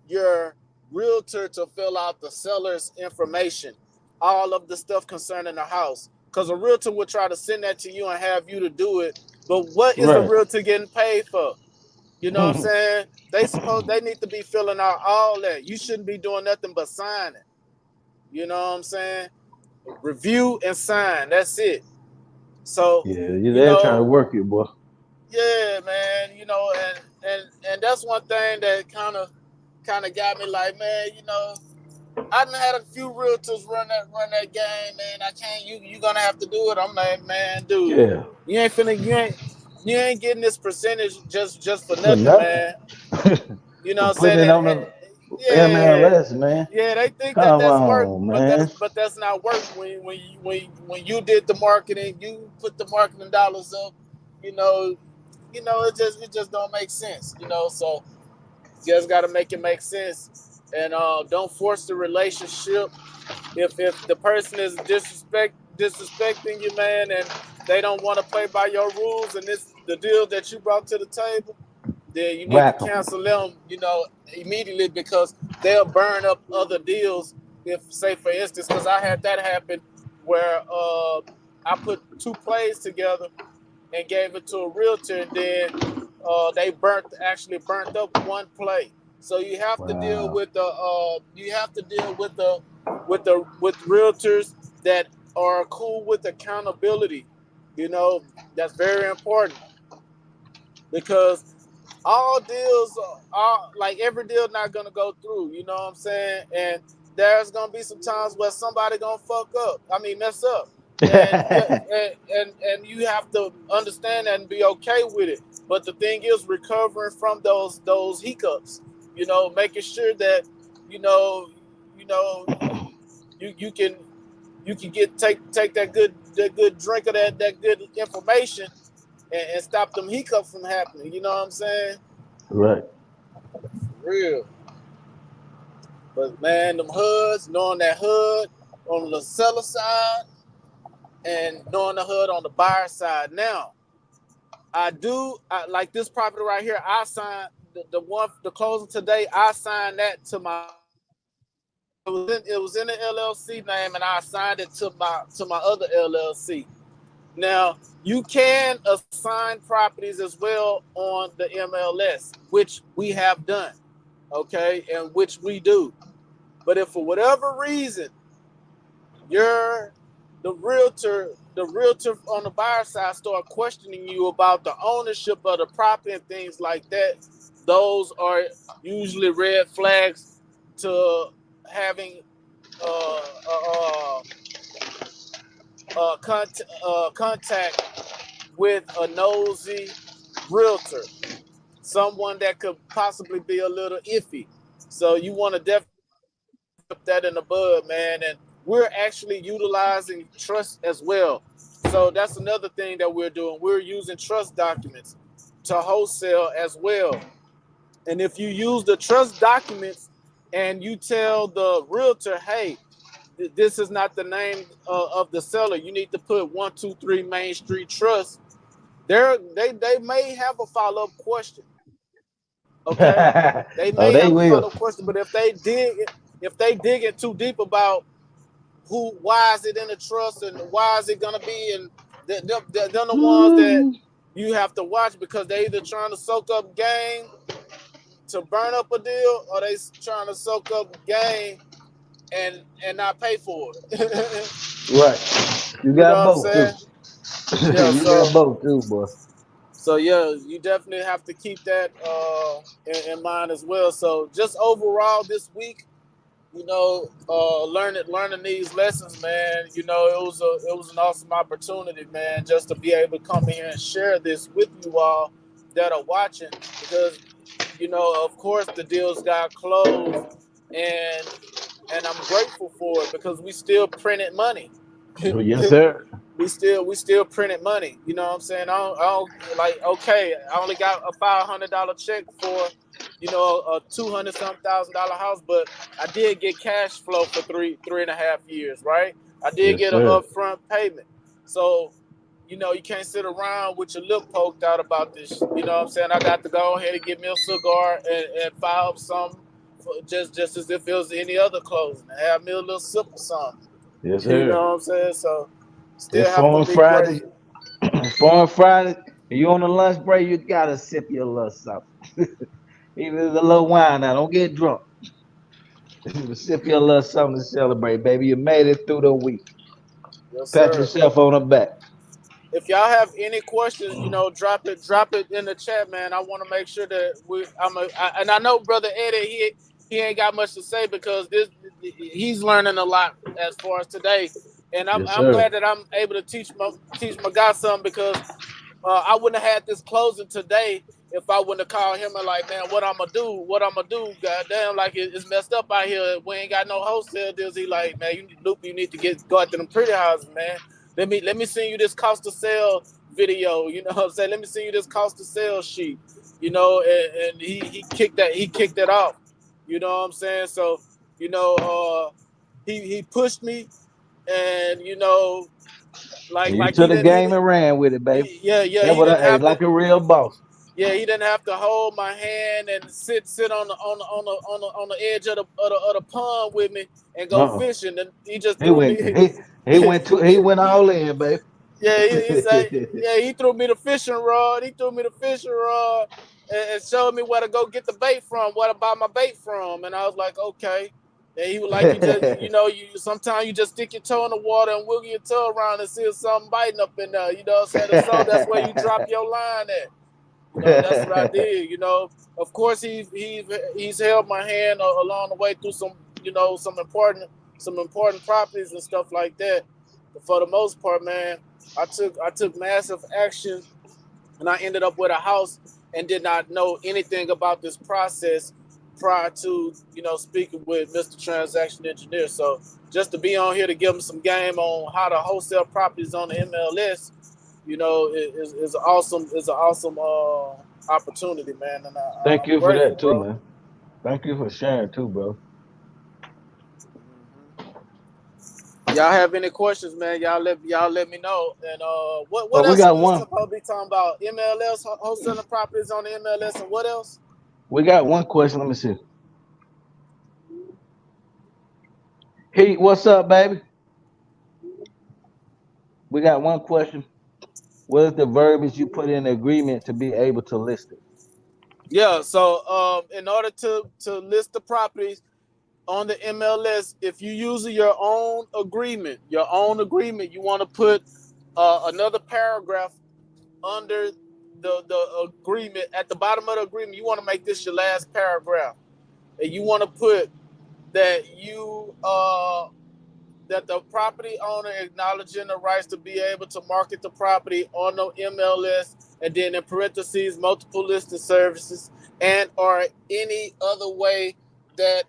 your realtor to fill out the seller's information, all of the stuff concerning the house, because a realtor would try to send that to you and have you to do it. But what is the Right. realtor getting paid for? You know what I'm saying? They need to be filling out all that. You shouldn't be doing nothing but signing. You know what I'm saying? Review and sign. That's it. So, Yeah, you you they're trying to know, work you, boy. yeah, man, and that's one thing that kind of got me like, man, I done had a few realtors run that game, man. I can't. You gonna have to do it. I'm like, man, dude, Yeah. you ain't getting this percentage just for For nothing, nothing. man. You know what For I'm putting saying? it And, on the yeah, MLS, man. yeah, they think that Come that's work, on, but that's man. but that's not work. When you did the marketing, you put the marketing dollars up. You know, it just don't make sense. So you just got to make it make sense, and don't force the relationship. If the person is disrespecting you, man, and they don't want to play by your rules, and this the deal that you brought to the table, then you need to Whack them. cancel them, immediately, because they'll burn up other deals. If, say, for instance, because I had that happen where I put two plays together and gave it to a realtor, and then they actually burnt up one play. So Wow. you have to deal with realtors that are cool with accountability. That's very important, because all deals are like, every deal not gonna go through. You know what I'm saying? And there's gonna be some times where somebody gonna fuck up. I mean, mess up, and yeah, and you have to understand that and be okay with it. But the thing is, recovering from those hiccups. Making sure that you know, you know. you can get take that good drink of that good information and stop them hiccups from happening. You know what I'm saying? Right. Real. But man, them HUDs, knowing that HUD on the seller side and knowing the HUD on the buyer side. Now, I like this property right here. I signed the closing today. I signed that to my it was in the LLC name, and I assigned it to my other LLC. Now, you can assign properties as well on the MLS, which we have done, okay, and which we do. But if for whatever reason you're the realtor on the buyer side start questioning you about the ownership of the property and things like that, those are usually red flags to having uh, uh, contact with a nosy realtor, someone that could possibly be a little iffy. So you want to definitely nip that in the bud, man. And we're actually utilizing trust as well. So that's another thing that we're doing. We're using trust documents to wholesale as well. And if you use the trust documents and you tell the realtor, hey, this is not the name of the seller, you need to put 123 Main Street Trust. They may have a follow up question. Okay, they Oh, may they have a will. follow up question, but if they dig it too deep about why is it in the trust and why is it gonna be, and they're the ones that you have to watch because they either trying to soak up game to burn up a deal, or they trying to soak up game and not pay for it. Right. You You know got what I'm both too. saying? Yeah. You got So both too, boy. yeah, you definitely have to keep that in mind as well. So just overall this week, learning these lessons, man. It was an awesome opportunity, man, just to be able to come here and share this with you all that are watching, because of course the deals got closed, and I'm grateful for it because we still printed money. Oh, yes, sir. we still printed money. You know what I'm saying? I don't like, okay, I only got a $500 check for a 200 some $1,000 house, but I did get cash flow for three and a half years, right? I did Yes, get an sir. upfront payment. So you can't sit around with your lip poked out about this. You know what I'm saying? I got to go ahead and get me a cigar and fire up some, just as if it was any other closing, and have me a little sip or something. Yes, You know sir. what I'm saying? So It's still have to Foreign be Friday. grateful. Foreign Friday. You on the lunch break, you gotta sip your little something. Even a little wine now. Don't get drunk. Sip your little something to celebrate, baby. You made it through the week. Yes, Pat sir. yourself on the back. If y'all have any questions, drop it in the chat, man. I want to make sure that and I know brother Eddie, he ain't got much to say because he's learning a lot as far as today, and I'm Yes, I'm sir. glad that I'm able to teach my guy something, because I wouldn't have had this closing today if I wouldn't have called him and like, man, what I'm gonna do? What I'm gonna do? Goddamn, like it's messed up out here. We ain't got no wholesale deals. He like, man, you need to go out to them pretty houses, man. Let me send you this cost of sale video. You know what I'm saying? Let me send you this cost of sale sheet. And he kicked that off. You know what I'm saying? So, you know, he pushed me, and And you like took the game and ran with it, baby. yeah, That's he what didn't hey, have to. like a real boss. Yeah, he didn't have to hold my hand and sit on the edge of the pond with me and go Uh-uh. fishing. And he just He threw went me. he went all in, baby. Yeah, he said, yeah, he threw me the fishing rod. He threw me the fishing rod and showed me where to go get the bait from, where to buy my bait from. And I was like, okay. And he was like, you sometimes you just stick your toe in the water and wiggle your toe around and see if something biting up in there. You know what I'm saying? If so, that's where you drop your line at. That's what I did. Of course he's held my hand along the way through some important properties and stuff like that. But for the most part, man, I took massive action, and I ended up with a house and did not know anything about this process prior to speaking with Mr. Transaction Engineer. So just to be on here to give them some game on how to wholesale properties on the MLS. Is an awesome opportunity, man, and Thank I'm you for grateful, that too, bro. man. Thank you for sharing too, bro. Y'all have any questions, man? Y'all let me know. And what But we else got we was one. supposed to be talking about? MLS wholesaling properties on the MLS, and what else? We got one question. Let me see. Heat, what's up, baby? We got one question. What is the verbiage you put in the agreement to be able to list it? Yeah. So in order to list the properties on the MLS, if you use your own agreement, you want to put another paragraph under the agreement at the bottom of the agreement. You want to make this your last paragraph, and you want to put that that the property owner acknowledging the rights to be able to market the property on the MLS, and then in parentheses, multiple listing services, and or any other way that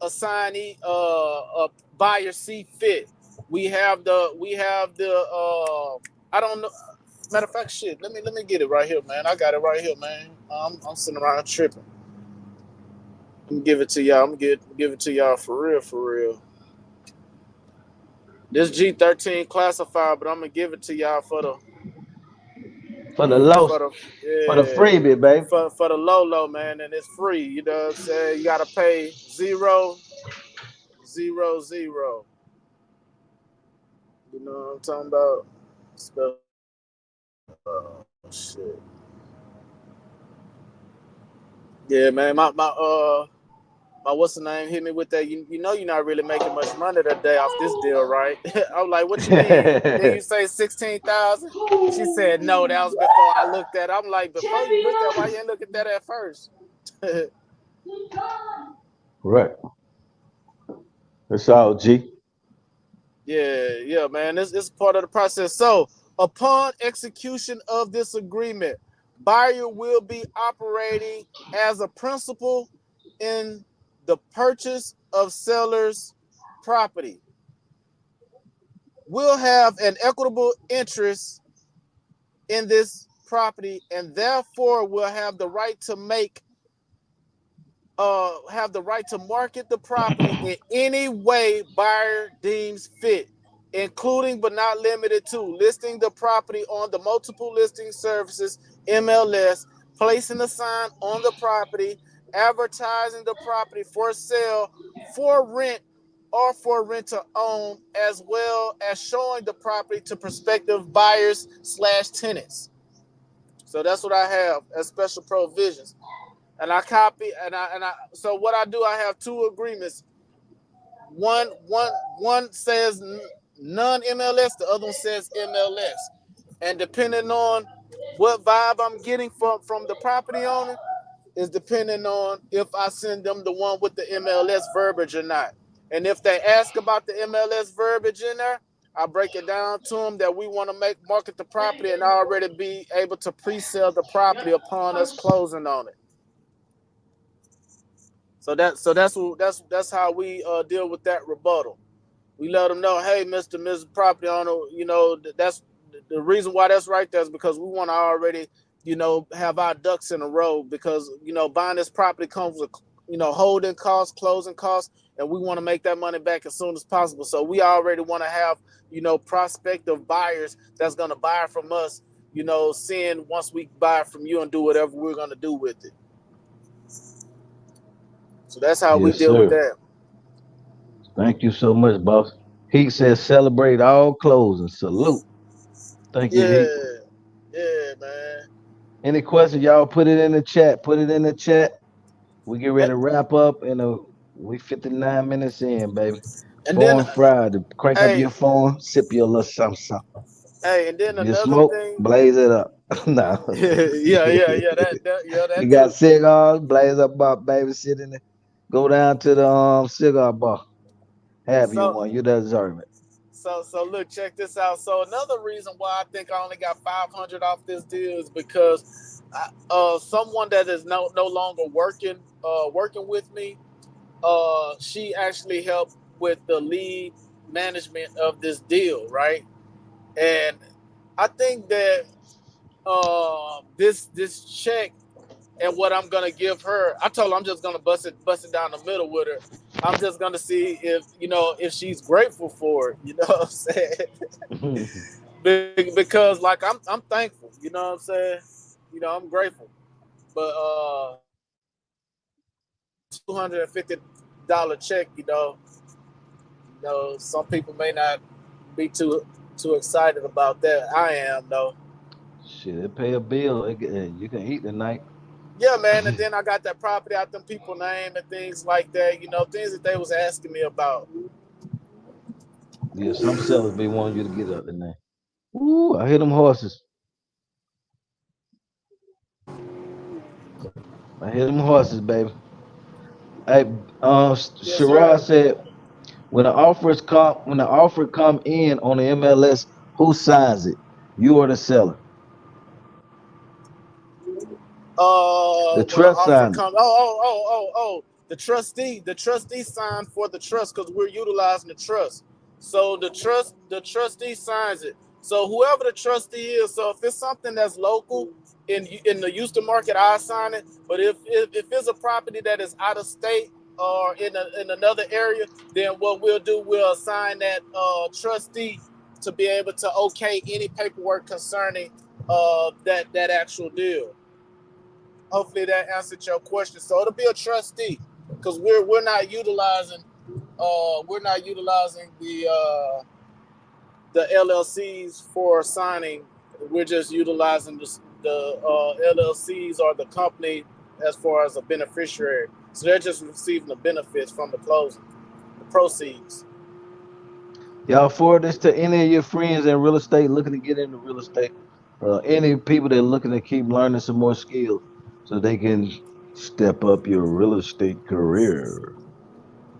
assignee a buyer see fit. We have the I don't know. Matter of fact, shit. Let me get it right here, man. I got it right here, man. I'm sitting around tripping. I'm gonna give it to y'all. I'm gonna give it to y'all for real, for real. This G13 classified, but I'm gonna give it to y'all For the low, for the for the freebie, baby. for the low, man, and it's free. You know what I'm saying? You gotta pay 000. You know what I'm talking about? Shit. Yeah, man. My what's the name hit me with that. You know you're not really making much money that day off this deal, right? I was like, what you mean? Then you say 16,000. She said no. That was before I looked at it. I'm like, before you looked at it, why you didn't look at that at first? Right. That's all, G. Yeah, man. This is part of the process. So, upon execution of this agreement, buyer will be operating as a principal in the purchase of seller's property. Will have an equitable interest in this property, and therefore will have the right to market the property in any way buyer deems fit, including but not limited to listing the property on the multiple listing services MLS, placing a sign on the property, advertising the property for sale, for rent, or for rent to own, as well as showing the property to prospective buyers slash tenants. So that's what I have as special provisions, and I copy and I so what I do, I have two agreements. One says non MLS, the other one says MLS. And depending on what vibe I'm getting from the property owner is depending on if I send them the one with the MLS verbiage or not. And if they ask about the MLS verbiage in there, I break it down to them that we want to make market the property and already be able to pre-sell the property upon us closing on it. So that's how we deal with that rebuttal. We let them know, hey, Mr. Property Owner, that's the reason why that's right there is because we want to already, have our ducks in a row, because buying this property comes with holding costs, closing costs, and we want to make that money back as soon as possible. So we already want to have prospective buyers that's going to buy from us. Seeing once we buy from you and do whatever we're going to do with it. So that's how we Yes, deal with sir. that. Thank you so much, boss. Heat says celebrate all closings. Salute. Thank you, Heat. Yeah, yeah, man. Any questions, y'all put it in the chat. Put it in the chat. We get ready Hey, to wrap up in we 59 minutes in, baby. and then, Foreign Friday. Crank up hey, your phone, sip your little something, something. and then If you another smoke, thing. blaze it up. No. Yeah, that You got too. cigars, blaze up, bar, baby. Sit in there. Go down to the cigar bar. Have you So, one. You deserve it. so look, check this out. So another reason why I think I only got 500 off this deal is because someone that is no longer working with me, she actually helped. with the lead management of this deal, right? And I think that this check and what I'm gonna give her, I told her I'm just gonna bust it down the middle with her. I'm just gonna see if if she's grateful for it. You know what I'm saying? Because like I'm thankful. You know what I'm saying? I'm grateful. But $250 check. Some people may not be too excited about that. I am though. Shit, they pay a bill. You can eat tonight. Yeah, man. And then I got that property out them people name and things like that. Things that they was asking me about. Yeah, some sellers be wanting you to get up tonight. Ooh, I hear them horses. I hear them horses, baby. Hey, Yes, sir. Sherrod said when the offer come in on the MLS, who signs it? You or the seller? The When an trust offer signs it. comes, oh, the trustee signed for the trust because we're utilizing the trust. So the trustee signs it. So whoever the trustee is, so if it's something that's local in the Houston market, I sign it. But if it's a property that is out of state or in another area, then what we'll do, we'll assign that trustee to be able to okay any paperwork concerning that actual deal. Hopefully that answered your question. So it'll be a trustee because we're not utilizing the LLCs for signing. We're just utilizing the LLCs or the company as far as a beneficiary. So they're just receiving the benefits from the closing, the proceeds. Y'all forward this to any of your friends in real estate looking to get into real estate. Any people that are looking to keep learning some more skills so they can step up your real estate career.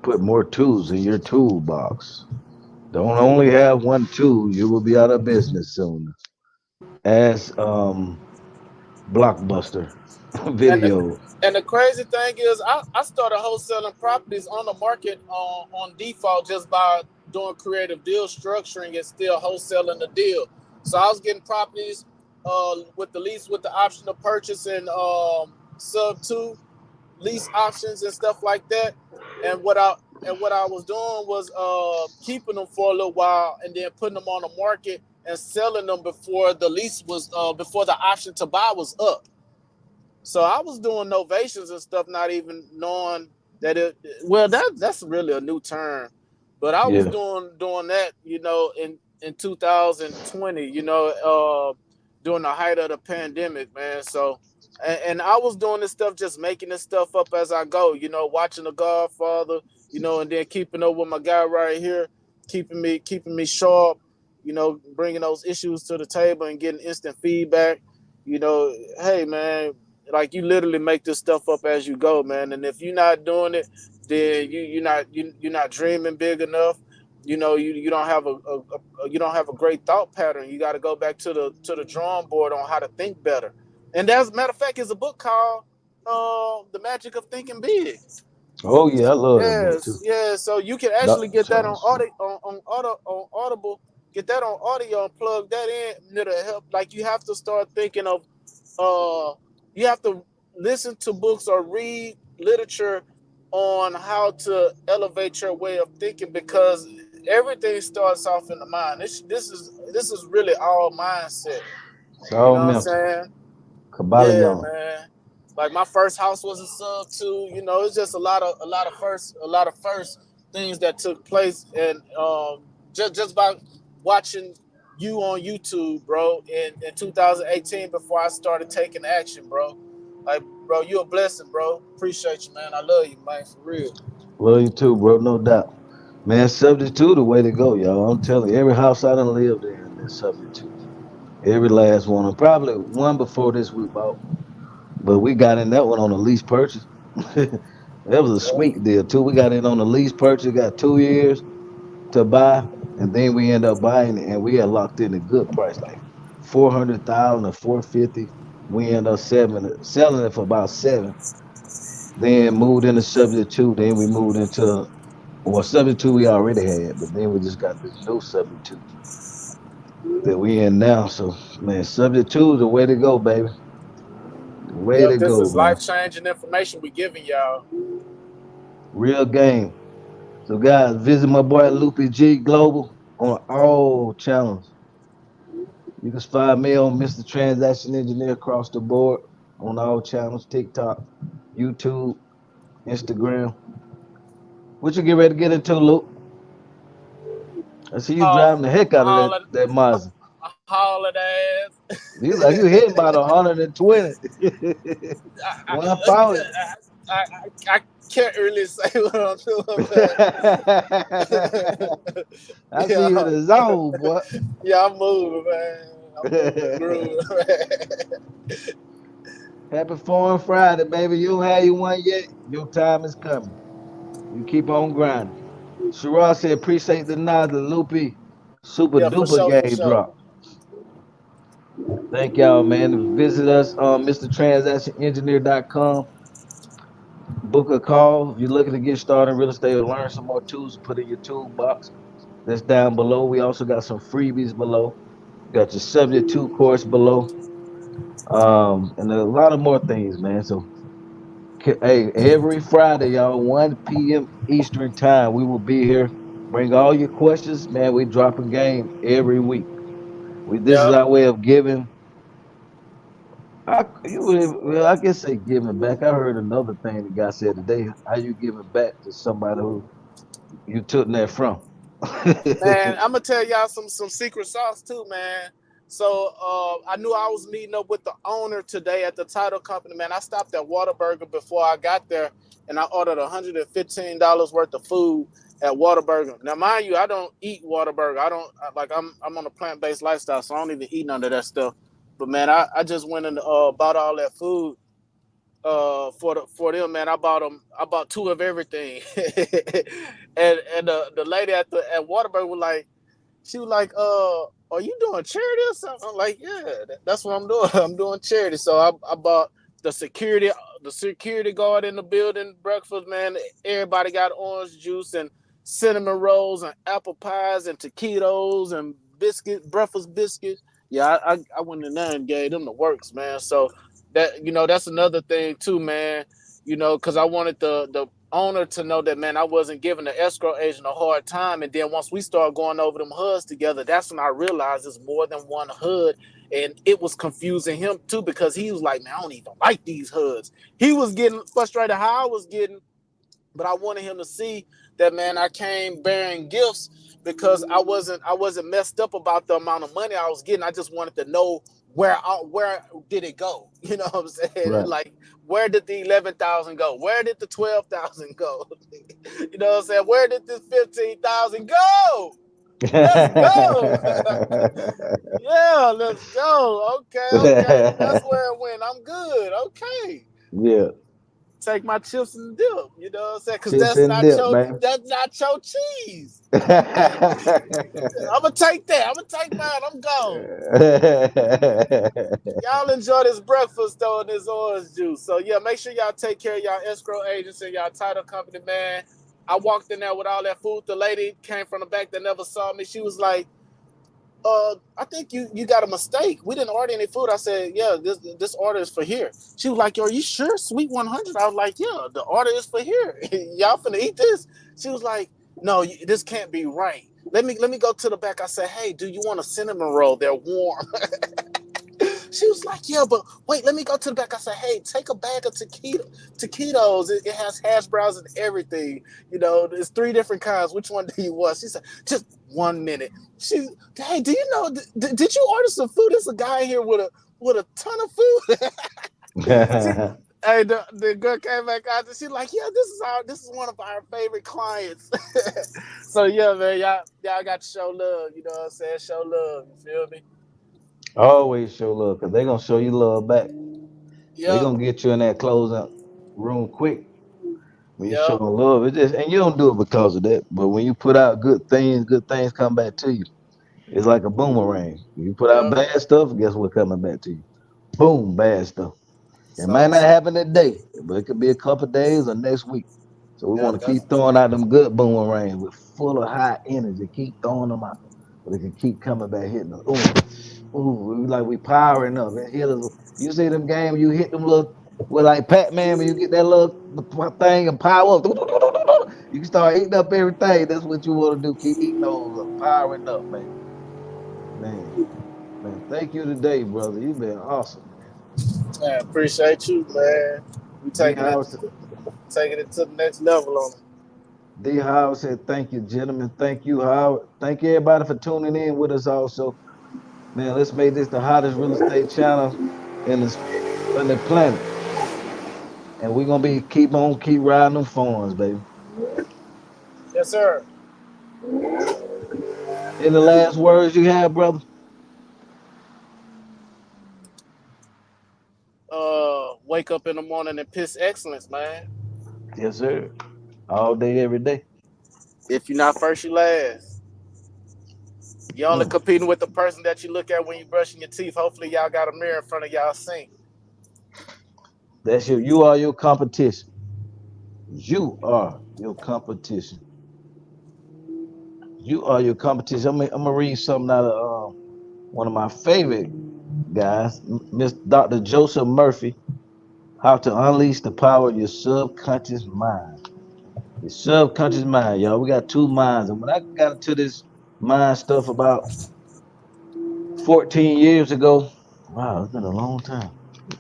Put more tools in your toolbox. Don't only have one tool, you will be out of business soon. As Blockbuster And the video. and the crazy thing is, I started wholesaling properties on the market on default just by doing creative deal structuring and still wholesaling the deal. So I was getting properties with the lease with the option to purchase and sub two lease options and stuff like that. And what I was doing was keeping them for a little while and then putting them on the market and selling them before the option to buy was up. So I was doing novations and stuff, not even knowing that it. Well, that's really a new term, but I was Yeah. doing that, in 2020, during the height of the pandemic, man. So, and I was doing this stuff, just making this stuff up as I go, watching The Godfather, and then keeping up with my guy right here, keeping me sharp, bringing those issues to the table and getting instant feedback. Hey man, like you literally make this stuff up as you go, man. And if you're not doing it, then you're not dreaming big enough. You don't have you don't have a great thought pattern. You got to go back to the drawing board on how to think better. And as a matter of fact, is a book called "The Magic of Thinking Big." Oh yeah, I love that book too. Yes, yeah. So you can actually Dr. get that Charles Smith. on Audible. Get that on audio and plug that in. It'll help. Like you have to start thinking of uh you have to listen to books or read literature on how to elevate your way of thinking because everything starts off in the mind. This is really all mindset. It's You all know what I'm mental. saying? Yeah, Kabbalah. man. Like my first house was a sub two. It's just a lot of first things that took place, and just by watching you on YouTube, bro, in 2018 before I started taking action, bro. Like, bro, you a blessing, bro. Appreciate you, man. I love you, man, for real. Love you too, bro. No doubt. Man, subject to the way to go, y'all. I'm telling you, every house I done lived in is subject to. Every last one. And probably one before this we bought. But we got in that one on a lease purchase. That was a Yeah. sweet deal too. We got in on a lease purchase, got 2 years to buy, and then we end up buying it and we had locked in a good price, like 400,000 or 450. We end up selling it for about 7. Then moved into subject to, then we moved into Well, subject to we already had, but then we just got this new subject to that we in now. So man, subject to is the way to go, baby. The way Yep, to this go, is man. life changing information we giving y'all. Real game. So guys, visit my boy Loopy G Global on all channels. You can find me on Mr. Transaction Engineer across the board on all channels, TikTok, YouTube, Instagram. What you get ready to get into, Luke? I see you driving the heck out of that, Hauling, that Mazda. hauling ass. You like you hitting about 120. I, One power. I can't really say what I'm doing, but I see you in yeah, the zone, boy. yeah, I'm moving, man. I'm moving the groove, man. Happy Foreign Friday, baby. You don't have you one yet. Your time is coming. You keep on grinding. Sherrod said, appreciate the nod, the loopy super Yeah, for duper sure, for game sure. drop. Thank y'all, man. Visit us on MrTransactionEngineer.com. Book a call if you're looking to get started in real estate or learn some more tools to put in your toolbox. That's down below. We also got some freebies below. Got your subject to course below. And a lot of more things, man. So hey, every Friday, y'all, 1 p.m. Eastern time, we will be here. Bring all your questions, man. We drop a game every week. This is Yeah, our way of giving. Well, I guess say giving back. I heard another thing the guy said today. How you giving back to somebody who you took that from? man, I'm gonna tell y'all some secret sauce too, man. So I knew I was meeting up with the owner today at the title company. Man, I stopped at Whataburger before I got there, and I ordered $115 worth of food at Whataburger. Now, mind you, I don't eat Whataburger. I don't like. I'm on a plant based lifestyle, so I don't even eat none of that stuff. But man, I just went and bought all that food for them, man. I bought two of everything. And the lady at Waterbury was like, she was like, are you doing charity or something? I'm like, yeah, that's what I'm doing. I'm doing charity. So I bought the security the security guard in the building breakfast, man. Everybody got orange juice and cinnamon rolls and apple pies and taquitos and biscuit breakfast biscuits. Yeah, I went in there and gave them the works, man. So that, that's another thing too, man. Because I wanted the owner to know that, man, I wasn't giving the escrow agent a hard time. And then once we started going over them HUDs together, that's when I realized it's more than one HUD. And it was confusing him too, because he was like, man, I don't even like these HUDs. He was getting frustrated how I was getting, but I wanted him to see that, man, I came bearing gifts because I wasn't messed up about the amount of money I was getting. I just wanted to know where did it go? You know what I'm saying? Right. Like, where did the 11,000 go? Where did the 12,000 go? You know what I'm saying? Where did this 15,000 go? Let's go. Yeah, let's go. Okay, okay. That's where it went. I'm good. Okay. Yeah. Take my chips and dip. You know what I'm saying? Because Chips and dip, man. that's not your cheese. I'm gonna take that. I'm gonna take mine. I'm gone. Y'all enjoy this breakfast though and this orange juice. So yeah, make sure y'all take care of y'all escrow agents and y'all title company, man. I walked in there with all that food. The lady came from the back that never saw me. She was like, I think you got a mistake. We didn't order any food. I said, yeah, this order is for here. She was like, yo, are you sure? Sweet 100. I was like, yeah, the order is for here. Y'all finna eat this? She was like, no, this can't be right. Let me go to the back. I said, hey, do you want a cinnamon roll? They're warm. She was like, yeah, but wait, let me go to the back. I said, hey, take a bag of taquitos. It has hash browns and everything. There's three different kinds. Which one do you want? She said, just 1 minute. Hey, do you know, did you order some food? There's a guy here with a ton of food. she, hey, the girl came back out and she's like, yeah, this is one of our favorite clients. So yeah, man, y'all got to show love. You know what I'm saying? Show love. You feel me? Always show love because they're going to show you love back. They're Yep. going to get you in that closeout room quick when you show Yep. them love. And you don't do it because of that. But when you put out good things come back to you. It's like a boomerang. You put out Yep. bad stuff, guess what coming back to you? Boom, bad stuff. It might So not happen today, but it could be a couple days or next week. So we Yeah, want to that's keep throwing out them good boomerangs with full of high energy. Keep throwing them out. So they can keep coming back hitting us. Ooh, like we powering up. And hit us. You see them games, you hit them little with like Pac-Man when you get that little thing and power up. You can start eating up everything. That's what you want to do. Keep eating those up, powering up, man. Man, man. Thank you today, brother. You've been awesome, man. man. Appreciate you, man. We D taking it to the next level on it. Howard said, thank you, gentlemen. Thank you, Howard. Thank you, everybody, for tuning in with us also. Man, let's make this the hottest real estate channel in the planet. And we're gonna be keep riding them phones, baby. Yes, sir. Any last words you have, brother? Wake up in the morning and piss excellence, man. Yes, sir. All day, every day. If you're not first, you last. You're only Mm. competing with the person that you look at when you're brushing your teeth. Hopefully, y'all got a mirror in front of y'all sink. That's you are your competition. You are your competition. You are your competition. I'm gonna read something out of one of my favorite guys, Miss Dr. Joseph Murphy. How to unleash the power of your subconscious mind. Your subconscious mind, y'all. We got two minds. And when I got into this mind stuff about 14 years ago, wow, it's been a long time.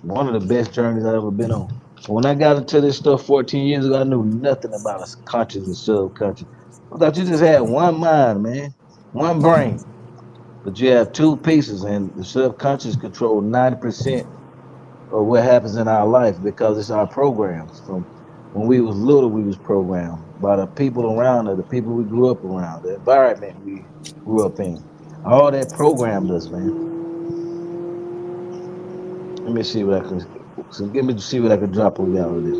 One of the best journeys I've ever been on. But when I got into this stuff 14 years ago, I knew nothing about a conscious and subconscious. I thought you just had one mind, man, one brain. But you have two pieces, and the subconscious control 90% of what happens in our life because it's our programs. From when we was little, we was programmed by the people around us, the people we grew up around, the environment we grew up in. All that programmed us, man. Let me see what I can. So give me to see what I can drop on y'all with this.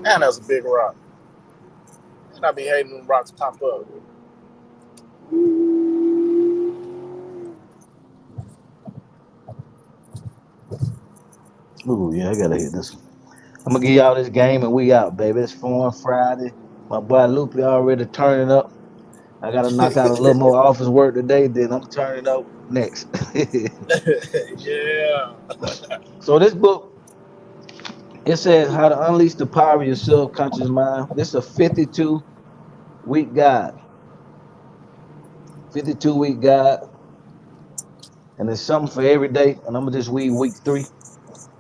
Man, that's a big rock. And I be hating when rocks pop up. Ooh, yeah, I gotta hit this one. I'm gonna give y'all this game and we out, baby. It's Foreign Friday. My boy Lupe already turning up. I gotta knock out a little more office work today. Then I'm turning up next. Yeah. So this book, it says how to unleash the power of your subconscious mind. This is a 52-week guide. 52-week guide, and there's something for every day. And I'm gonna just read week 3.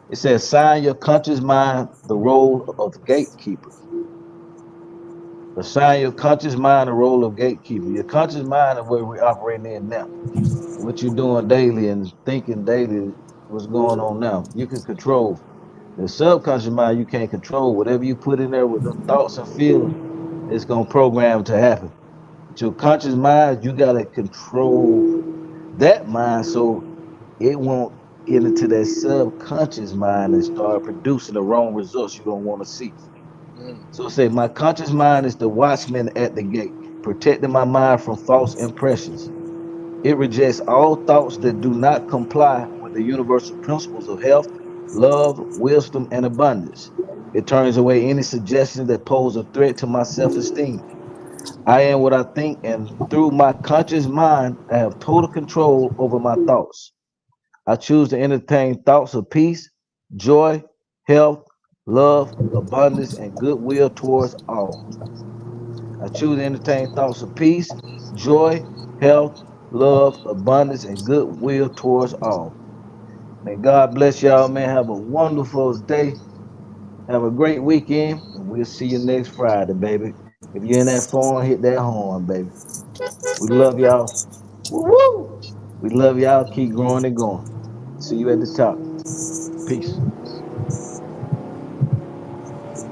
It says sign your conscious mind the role of gatekeeper. Assign your conscious mind the role of gatekeeper. Your conscious mind is where we're operating in now. What you're doing daily and thinking daily, what's going on now. You can control. The subconscious mind you can't control. Whatever you put in there with them thoughts and feelings, it's gonna program to happen. But your conscious mind, you gotta control that mind so it won't get into that subconscious mind and start producing the wrong results you don't want to see. Mm. So say my conscious mind is the watchman at the gate, protecting my mind from false impressions. It rejects all thoughts that do not comply with the universal principles of health, love, wisdom, and abundance. It turns away any suggestions that pose a threat to my self-esteem. I am what I think, and through my conscious mind, I have total control over my thoughts. I choose to entertain thoughts of peace, joy, health, love, abundance, and goodwill towards all. I choose to entertain thoughts of peace, joy, health, love, abundance, and goodwill towards all. May God bless y'all, man. Have a wonderful day. Have a great weekend, and we'll see you next Friday, baby. If you're in that phone, hit that horn, baby. We love y'all. Woo! We love y'all. Keep growing and going. See you at the top. Peace.